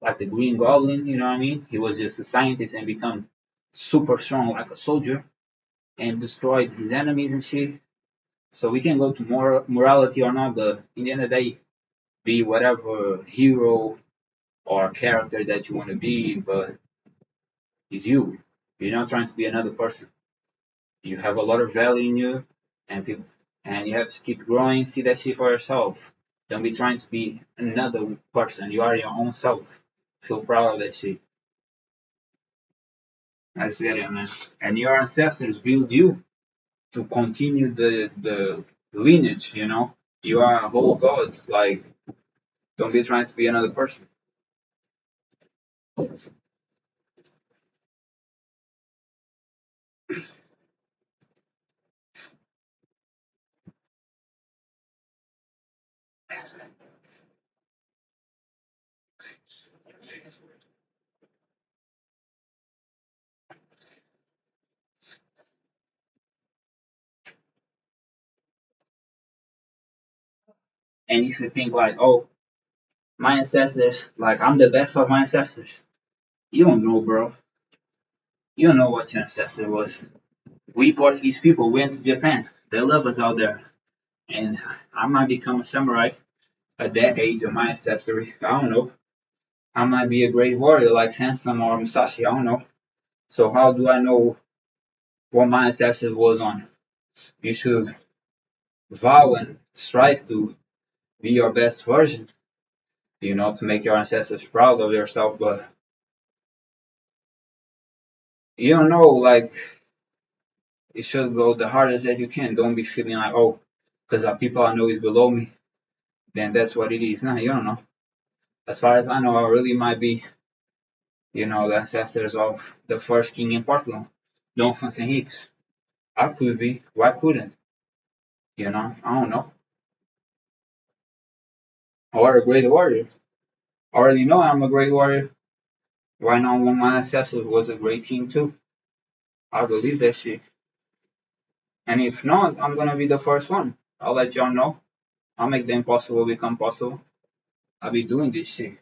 Like the Green Goblin, you know what I mean? He was just a scientist and become super strong like a soldier and destroyed his enemies and shit. So we can go to morality or not, but in the end of the day, be whatever hero or character that you want to be, but it's you. You're not trying to be another person. You have a lot of value in you, and people, and you have to keep growing. See that shit for yourself. Don't be trying to be another person. You are your own self. Feel proud of that shit. That's it, man. And your ancestors build you to continue the lineage. You know, you are a whole god. Like, don't be trying to be another person. And if you think like, oh, my ancestors, like I'm the best of my ancestors, you don't know, bro. You don't know what your ancestor was. We Portuguese people went to Japan. They love us out there. And I might become a samurai at that age of my ancestry. I don't know. I might be a great warrior like Sansom or Musashi. I don't know. So how do I know what my ancestors was on? You should vow and strive to be your best version, to make your ancestors proud of yourself. But you don't know, like, you should go the hardest that you can. Don't be feeling like, oh, because the people I know is below me, then that's what it is. No, you don't know. As far as I know, I really might be, the ancestors of the first king in Portugal, Dom Afonso Henriques. I could be. Why couldn't? I don't know. Or a great warrior. I already know I'm a great warrior. Why not one of my ancestors was a great king too? I believe that shit. And if not, I'm gonna be the first one. I'll let y'all know. I'll make the impossible become possible. I'll be doing this shit.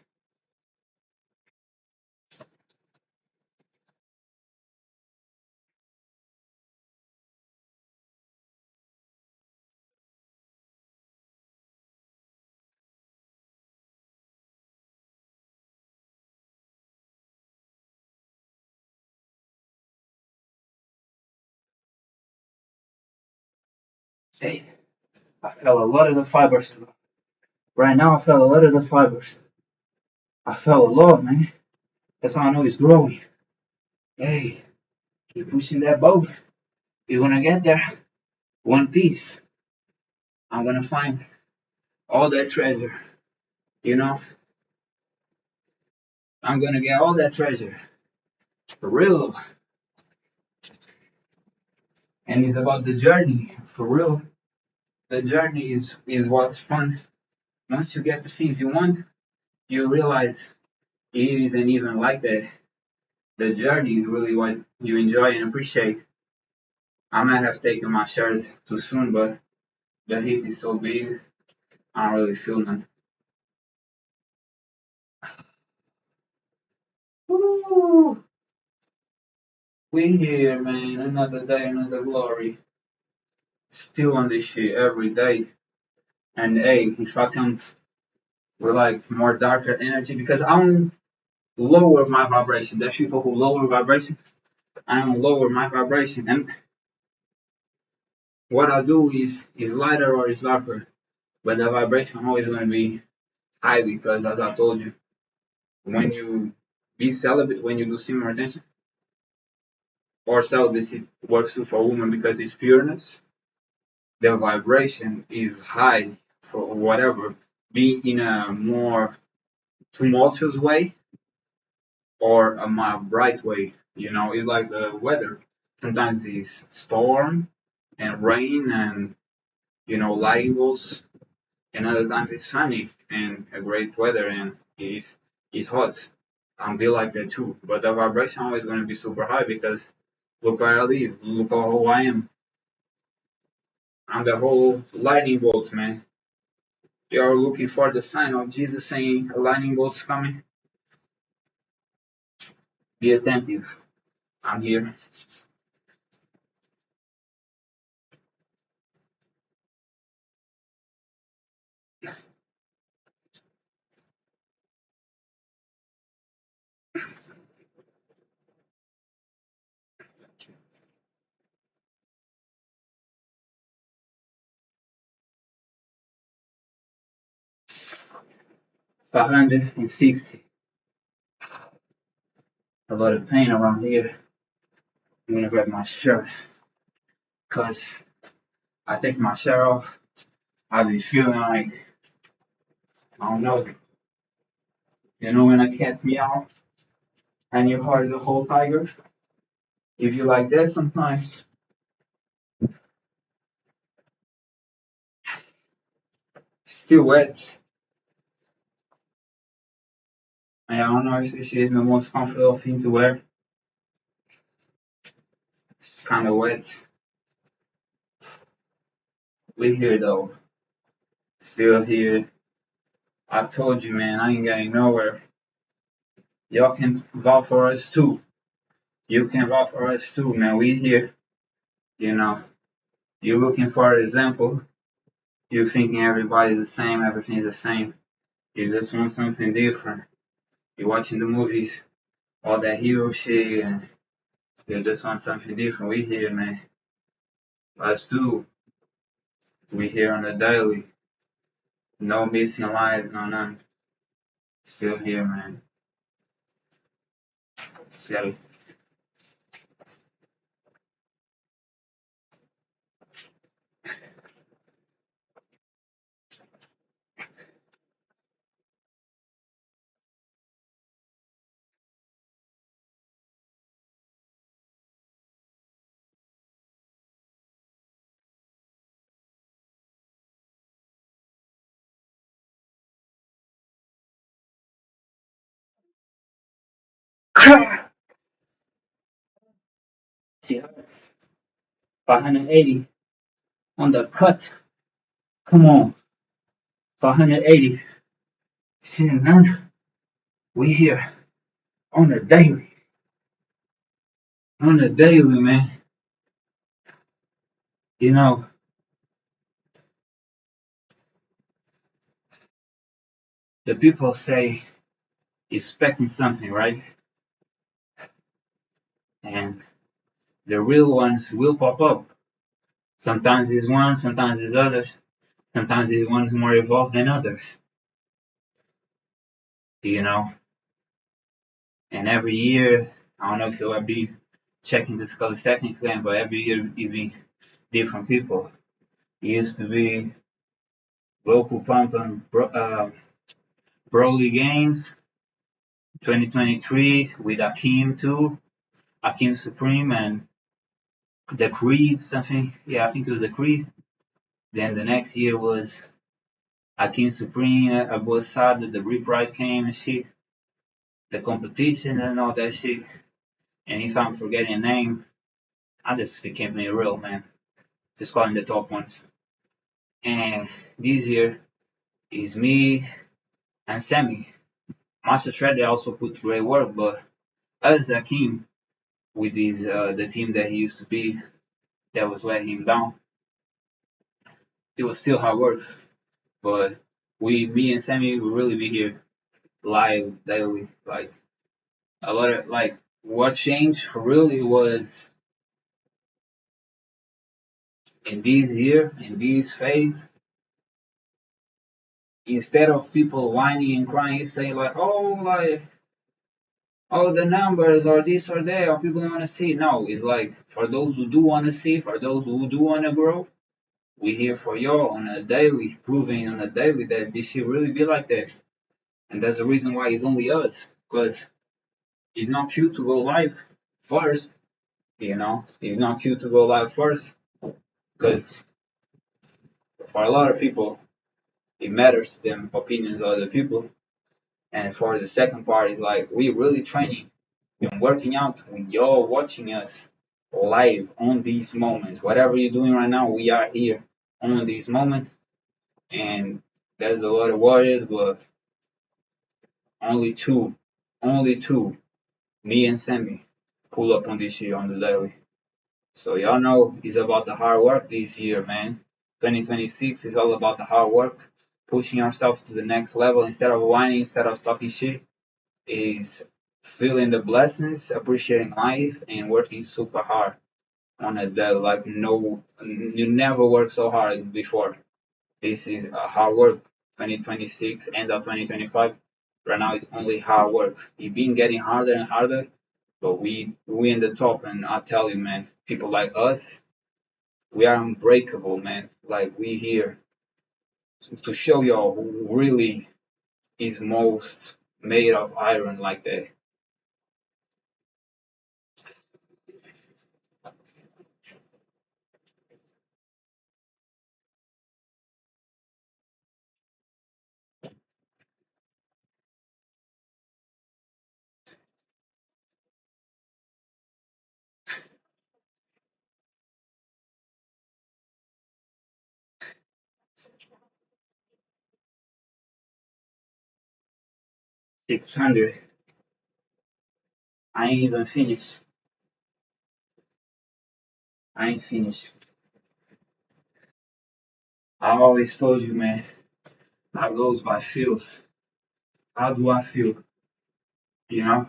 Hey, I felt a lot of the fibers. Right now, I felt a lot of the fibers. I felt a lot, man. That's how I know it's growing. Hey, keep pushing that boat. You're gonna get there. One piece. I'm gonna find all that treasure. You know, I'm gonna get all that treasure. For real. And it's about the journey. For real. The journey is what's fun. Once you get the things you want, you realize it isn't even like that. The journey is really what you enjoy and appreciate. I might have taken my shirt too soon, but the heat is so big, I don't really feel none. Woo! We here, man. Another day, another glory. Still on this shit every day. And hey, if I can with like more darker energy because I don't lower my vibration. There's people who lower vibration. I don't lower my vibration, and what I do is lighter or is darker, but the vibration always going to be high because, as I told you, when you be celibate, when you do similar attention or celibacy works too for a woman because it's pureness, the vibration is high for whatever, be in a more tumultuous way or a more bright way. You know, it's like the weather. Sometimes it's storm and rain and lightning bolts, and other times it's sunny and a great weather and it's hot. I'm be like that too. But the vibration always going to be super high because look where I live, look how who I am. I'm the whole lightning bolt, man. You're looking for the sign of Jesus saying a lightning bolt's coming. Be attentive. I'm here. 560. A lot of pain around here. I'm gonna grab my shirt because I take my shirt off. I be feeling like I don't know. You know when a cat meow and you heard the whole tiger? If you like that sometimes, still wet. I don't know if this is the most comfortable thing to wear. It's kind of wet. We here though. Still here. I told you, man, I ain't getting nowhere. Y'all can vote for us too. You can vote for us too, man. We here. You know, you looking for an example. You thinking everybody's the same, everything's the same. You just want something different. You're watching the movies, all that hero shit, and you just want something different. We here, man. Us too. We here on the daily. No missing lives, no none. Still here, man. Still 580 on the cut. Come on. 580. Seeing none. We here on the daily. On the daily, man. You know, the people say expecting something, right? And the real ones will pop up. Sometimes it's one, sometimes it's others. Sometimes it's one's more evolved than others. You know, and every year, I don't know if you'll be checking the Scholar Techniques game, but every year you be different people. It used to be Goku Pump and Broly Games 2023 with Akim too, Akim Supreme and the Creed something. Yeah, I think it was the Creed. Then the next year was Akim Supreme, Abu Assad, the Rewrite came and shit, the competition and all that shit. And if I'm forgetting a name, I just became a real man. Just calling the top ones. And this year is me and Sammy. Master Shredder also put great work, but as Akim with his the team that he used to be that was letting him down, it was still hard work. But me and Sammy will really be here live daily. Like a lot of like what changed really was in this year, in this phase, instead of people whining and crying, saying like, oh, like, oh, the numbers or this or that, or people don't want to see. No, it's like for those who do want to see, for those who do want to grow, we here for y'all on a daily, proving on a daily that this should really be like that. And that's the reason why it's only us, because it's not cute to go live first, you know. It's not cute to go live first, because for a lot of people, it matters to them opinions of other people. And for the second part, is like we really training and working out with y'all watching us live on these moments. Whatever you're doing right now, we are here on these moments. And there's a lot of warriors, but only two, only two, me and Sammy, pull up on this shit on the daily. So y'all know it's about the hard work this year, man. 2026 is all about the hard work, pushing ourselves to the next level instead of whining, instead of talking shit. Is feeling the blessings, appreciating life, and working super hard on a day like no, you never worked so hard before. This is a hard work. 2026, end of 2025. Right now, it's only hard work. It's been getting harder and harder, but we in the top, and I tell you, man, people like us, we are unbreakable, man. Like we here to show y'all who really is most made of iron like that. 600. I ain't even finished. I ain't finished. I always told you, man, I goes by feels. How do I feel? You know,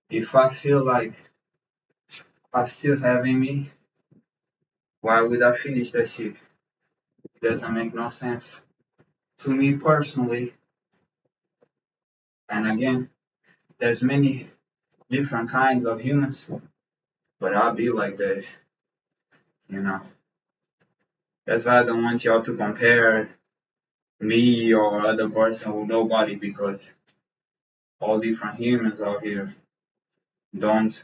if I feel like I still have in me, why would I finish that shit? It doesn't make no sense to me personally. And again, there's many different kinds of humans, but I'll be like that, you know. That's why I don't want y'all to compare me or other person with nobody because all different humans out here. Don't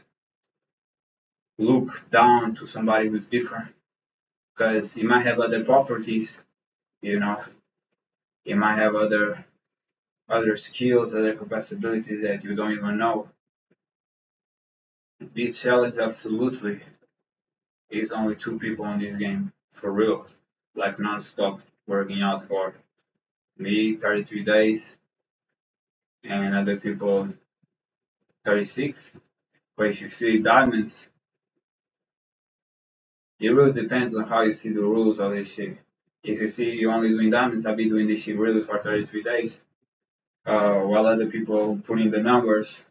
look down to somebody who's different because he might have other properties, you know, he might have other skills, other capabilities that you don't even know. This challenge absolutely is only two people in this game for real, like non-stop working out for me 33 days and other people 36. But if you see diamonds, it really depends on how you see the rules of this shit. If you see you only doing diamonds, I'll be doing this shit really for 33 days. While other people putting the numbers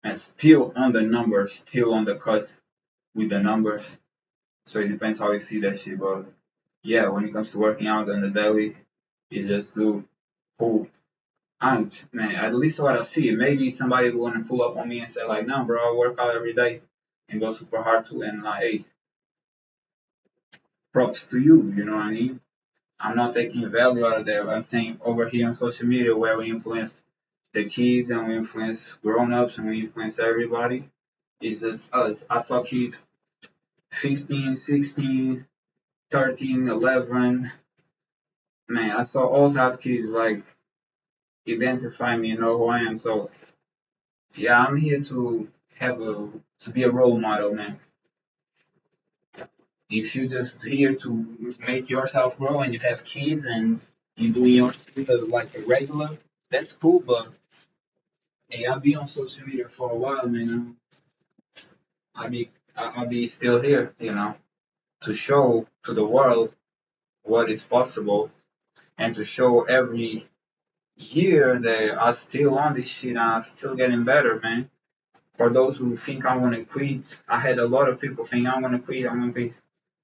and still on the numbers, still on the cut with the numbers. So it depends how you see that shit. But yeah, when it comes to working out on the daily, it's just do pull. And man, at least what I see, maybe somebody will want to pull up on me and say like, "No, bro, I work out every day and go super hard too." And like, hey, props to you. You know what I mean? I'm not taking value out of that. I'm saying over here on social media where we influence the kids and we influence grown-ups and we influence everybody. It's just us. I saw kids 15, 16, 13, 11. Man, I saw all type of kids like identify me and know who I am. So yeah, I'm here to have a to be a role model, man. If you just here to make yourself grow and you have kids and you doing your like a regular, that's cool. But hey, I'll be on social media for a while, man. I'll be still here, you know, to show to the world what is possible and to show every year that I'm still on this shit and I'm still getting better, man. For those who think I'm gonna quit, I had a lot of people think I'm gonna quit, I'm gonna quit.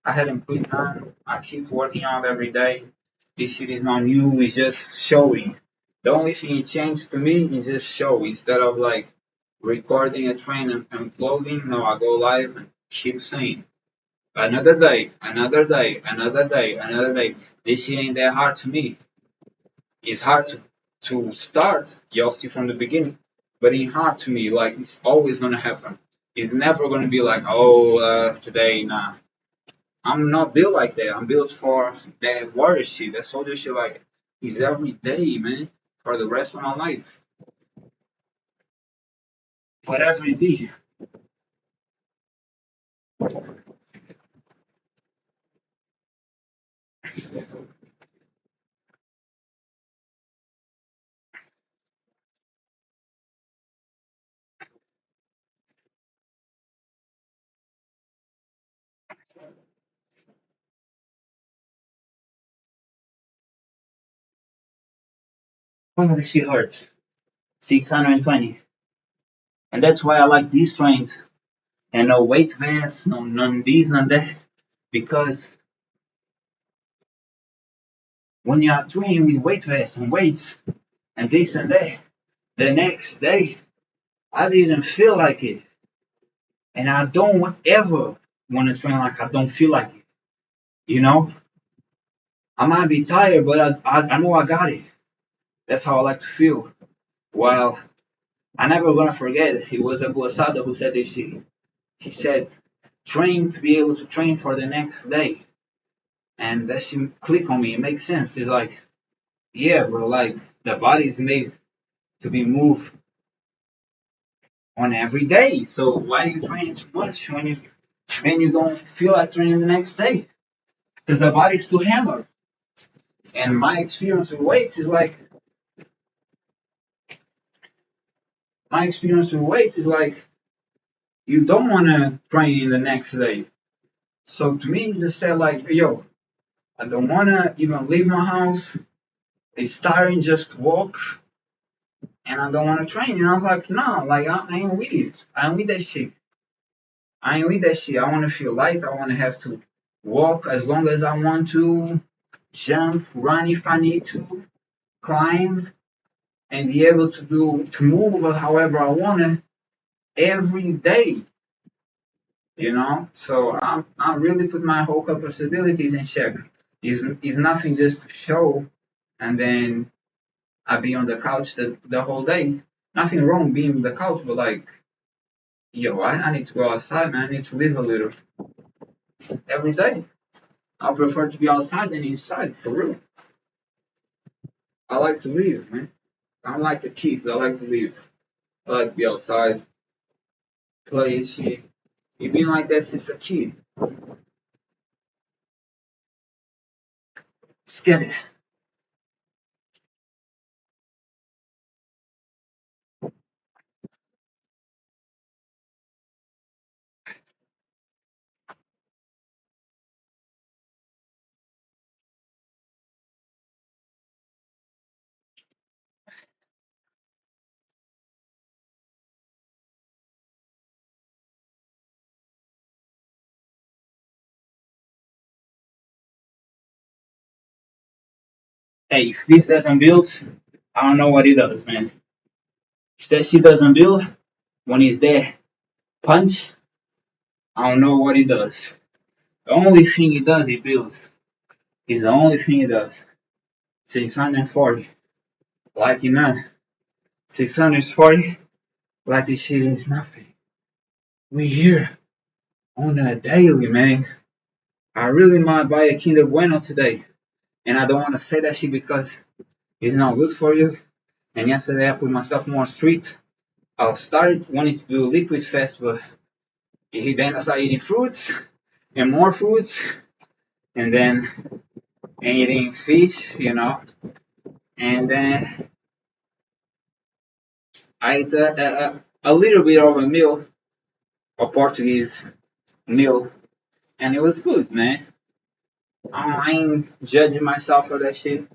I hadn't quit none. I keep working out every day. This shit is not new, it's just showing. The only thing it changed to me is just show. Instead of like recording a train and vlogging, no, I go live and keep saying another day, another day, another day, another day. This shit ain't that hard to me. It's hard to start, you'll see from the beginning, but it's hard to me. Like, it's always gonna happen. It's never gonna be like, oh, today, nah. I'm not built like that. I'm built for that warrior shit, that soldier shit. Like, it's every day, man, for the rest of my life. Whatever it be. Oh, this shit hurts. 620. And that's why I like these trains. And no weight vests, no none these, none that. Because when you are training with weight vests and weights and this and that, the next day I didn't feel like it. And I don't ever want to train like I don't feel like it. You know? I might be tired, but I know I got it. That's how I like to feel. Well, I never gonna forget. It was Abu Asada who said this shit. He said, train to be able to train for the next day. And that shit click on me. It makes sense. It's like, yeah, bro, like the body is made to be moved on every day. So why are you training too much when you don't feel like training the next day? Because the body's too hammered. And my experience with weights is like you don't want to train the next day. So to me, just said like, yo, I don't want to even leave my house. It's tiring just to walk, and I don't want to train. And I was like, no, like I ain't with it. I ain't with that shit. I ain't with that shit. I want to feel light. I want to have to walk as long as I want to, jump, run if I need to, climb, and be able to move however I want to every day. So I really put my whole capabilities in check. Is nothing just to show, and then I be on the couch the whole day. Nothing wrong being on the couch, but like, yo, I need to go outside, man. I need to live a little every day. I prefer to be outside than inside, for real. I like to live, man. I'm like the kids. I like to live. I like to be outside, play and shit. You've been like that since a kid. Scary. Hey, if this doesn't build, I don't know what it does, man. If that shit doesn't build, when it's there, punch, I don't know what it does. The only thing it does, it builds. It's the only thing it does. 640. Like it not. 640. Like this shit is nothing. We here on a daily, man. I really might buy a Kinder Bueno today. And I don't want to say that shit because it's not good for you. And yesterday I put myself more strict. I started wanting to do liquid fast, but then I started eating fruits and more fruits. And then eating fish. And then I ate a little bit of a meal, a Portuguese meal, and it was good, man. I ain't judging myself for that shit.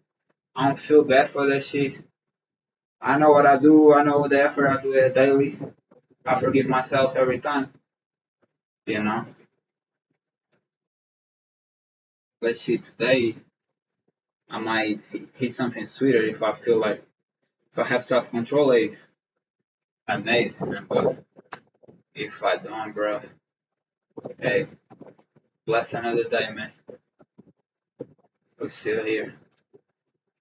I don't feel bad for that shit. I know what I do. I know the effort I do it daily. I forgive myself every time. You know. But shit, today I might hit something sweeter if I feel like if I have self control. Amazing, man. But if I don't, bro, hey, bless another day, man. We're still here.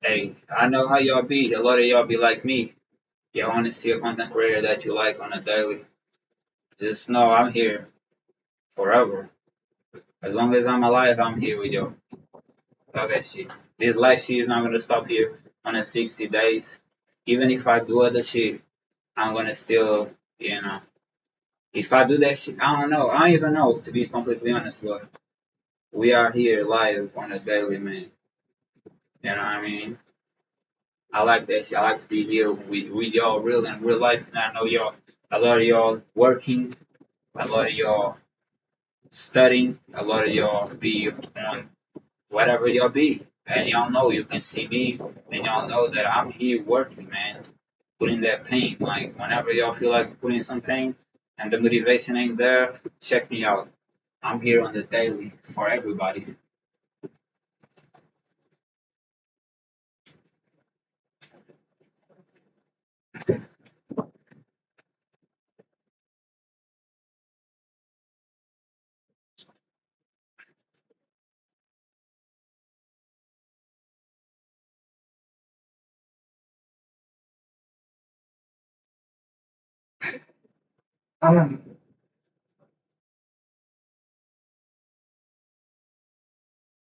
Hey, I know how y'all be. A lot of y'all be like me. Y'all want to see a content creator that you like on a daily. Just know I'm here forever. As long as I'm alive, I'm here with you. Love that shit. This life shit is not gonna stop here on the 60 days. Even if I do other shit, I'm gonna still, you know. If I do that shit, I don't know. I don't even know, to be completely honest, but we are here live on a daily, man. You know what I mean? I like that shit. I like to be here with y'all real in real life. And I know y'all, a lot of y'all working, a lot of y'all studying, a lot of y'all be on whatever y'all be. And y'all know you can see me and y'all know that I'm here working, man. Putting that pain. Like whenever y'all feel like putting some pain and the motivation ain't there, check me out. I'm here on the daily for everybody. Um,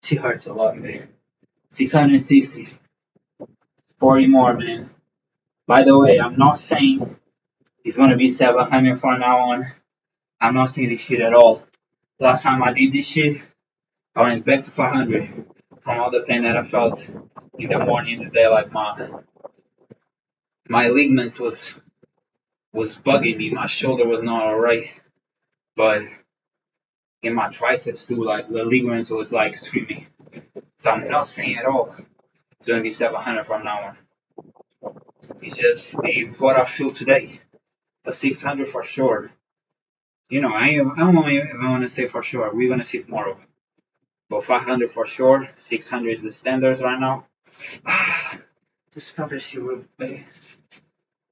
she hurts a lot, man. 660, 40 more, man. By the way, I'm not saying it's gonna be 700 from now on. I'm not saying this shit at all. Last time I did this shit, I went back to 500 from all the pain that I felt in the morning, in the day, like my ligaments was bugging me. My shoulder was not alright, but in my triceps too, like the ligaments was like screaming. So I'm not saying at all it's gonna be 700 from now on. It's just what I feel today. But 600 for sure. You know, I don't even want to say for sure. We're gonna see tomorrow. But 500 for sure. 600 is the standards right now. Just felt that shit real bad.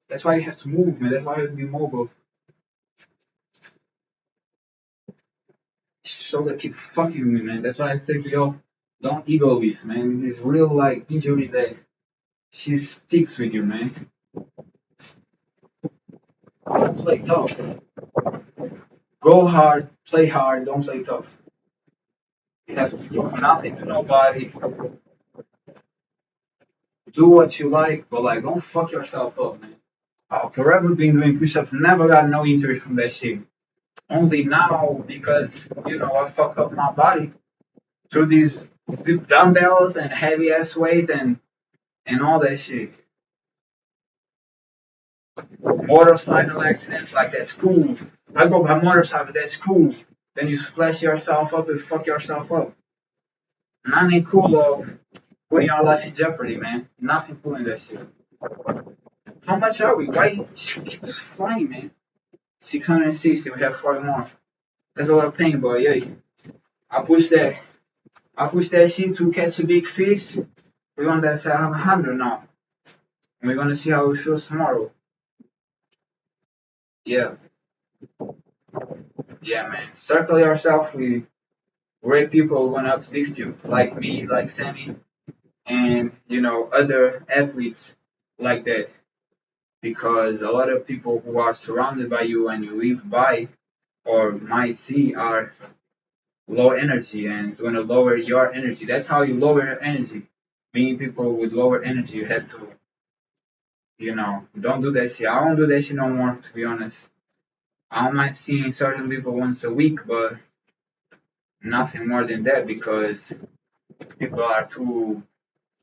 That's why you have to move, man. That's why you have to be mobile. Shoulder keep fucking me, man. That's why I say to y'all, don't ego this, man. These real like injuries that she sticks with you, man. Don't play tough. Go hard, play hard, don't play tough. You have to prove nothing to nobody. Do what you like, but like don't fuck yourself up, man. I've forever been doing push-ups, never got no injury from that shit. Only now because I fuck up my body through these dumbbells and heavy ass weight and all that shit. Motorcycle accidents, like that's cool. I go by motorcycle, that's cool. Then you splash yourself up and fuck yourself up. Nothing cool of putting your life in jeopardy, man. Nothing cool in that shit. How much are we? Why you keep just flying, man? 660, we have 40 more. That's a lot of pain, boy. Yeah. I push that. I push that shit to catch a big fish. We're on that 700 now. And we're gonna see how it feels tomorrow. Yeah. Yeah, man. Circle yourself with great people who wanna uplift you. Like me, like Sammy, and other athletes like that. Because a lot of people who are surrounded by you and you live by or might see are low energy, and it's going to lower your energy. That's how you lower your energy. Being people with lower energy has to, don't do that shit. I won't do that shit no more, to be honest. I don't mind seeing certain people once a week, but nothing more than that because people are too,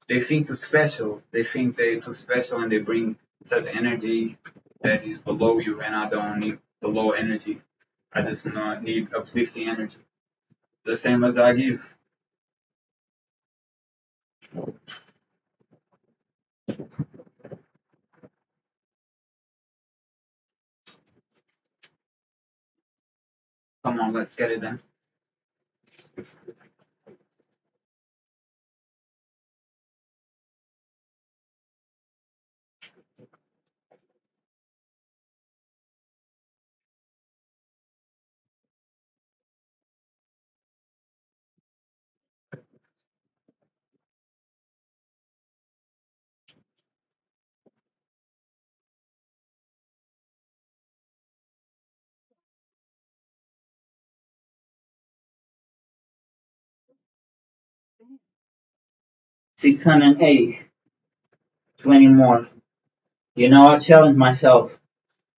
they think too special. They think they're too special and they bring certain energy that is below you, and I don't need below energy. I just not need uplifting energy. The same as I give. Come on, let's get it then. 680, 20 more. You know, I challenged myself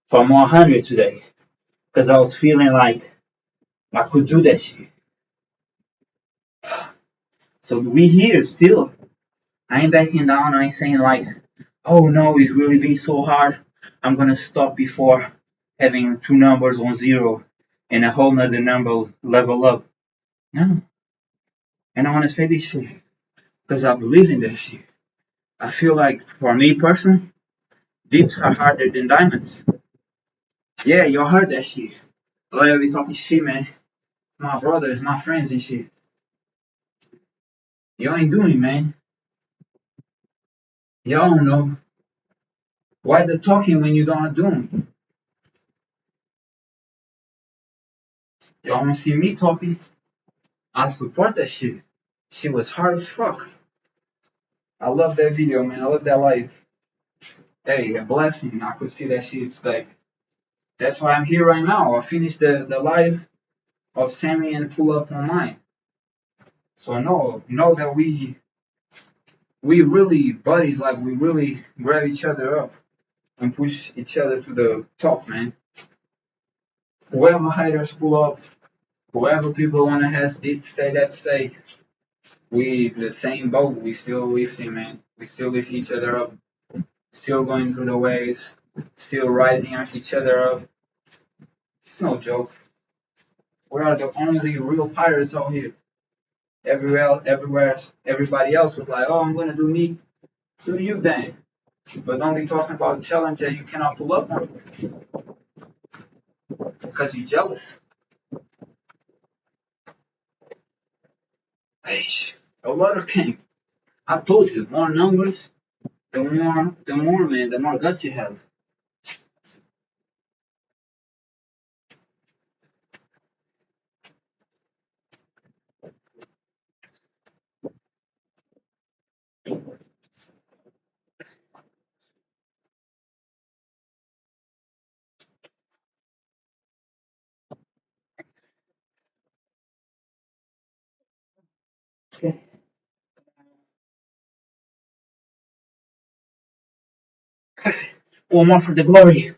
for more 100 today because I was feeling like I could do that shit. So we here still. I ain't backing down. I ain't saying like, oh no, it's really been so hard. I'm gonna stop before having two numbers on zero and a whole nother number level up. No. And I wanna say this shit because I believe in that shit. I feel like for me personally, dips are harder than diamonds. Yeah, you heard that shit. Lawyer be talking shit, man. My brothers, my friends and shit. You ain't doing, man. Y'all don't know. Why the talking when you don't doing? Y'all don't see me talking. I support that shit. She was hard as fuck. I love that video, man. I love that life. Hey, a blessing. I could see that shit today. That's why I'm here right now. I finished the live of Sammy and pull up online. So I know that we really buddies, like we really grab each other up and push each other to the top, man. Whoever haters pull up, whoever people wanna have this to say, that to say, we the same boat. We still lifting, man. We still lift each other up. Still going through the waves. Still rising each other up. It's no joke. We are the only real pirates out here. Everywhere, everybody else was like, "Oh, I'm gonna do me, do you then." But don't be talking about a challenge that you cannot pull up on because you're jealous. Hey, a lot of king. I told you, more numbers, the more man, the more guts you have. Okay. One more for the glory.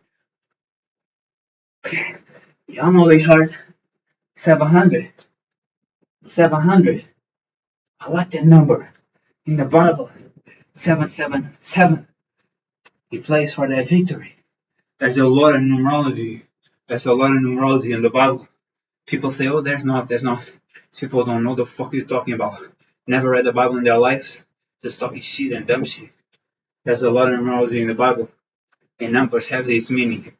Y'all know they heard 700. 700. I like that number in the Bible. 777. He plays for that victory. There's a lot of numerology. There's a lot of numerology in the Bible. People say, oh, there's not, there's not. People don't know the fuck you're talking about. Never read the Bible in their lives. Just talking shit and dumb shit. There's a lot of numerology in the Bible. And numbers have this meaning.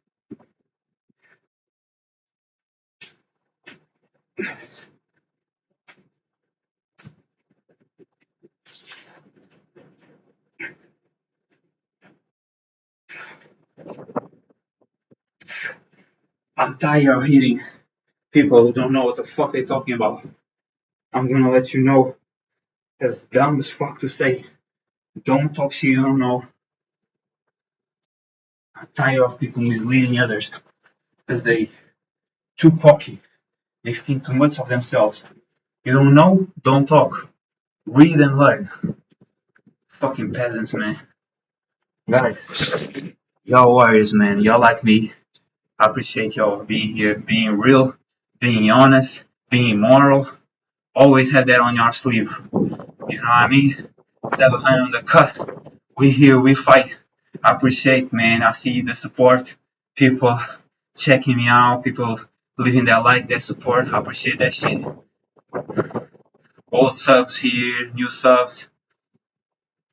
I'm tired of hearing people who don't know what the fuck they're talking about. I'm gonna let you know. That's dumb as fuck to say. Don't talk shit you don't know. I'm tired of people misleading others because they too cocky. They think too much of themselves. You don't know? Don't talk. Read and learn. Fucking peasants, man. Guys, y'all warriors, man. Y'all like me. I appreciate y'all being here, being real, being honest, being moral. Always have that on your sleeve. You know what I mean? 700 on the cut. We here, we fight. I appreciate, man. I see the support. People checking me out. People leaving their like, their support. I appreciate that shit. Old subs here, new subs.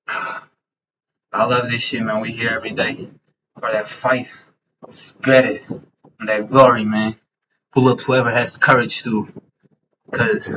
I love this shit, man. We here every day for that fight. Let's get it. And that glory, man. pull ups, whoever has courage to, because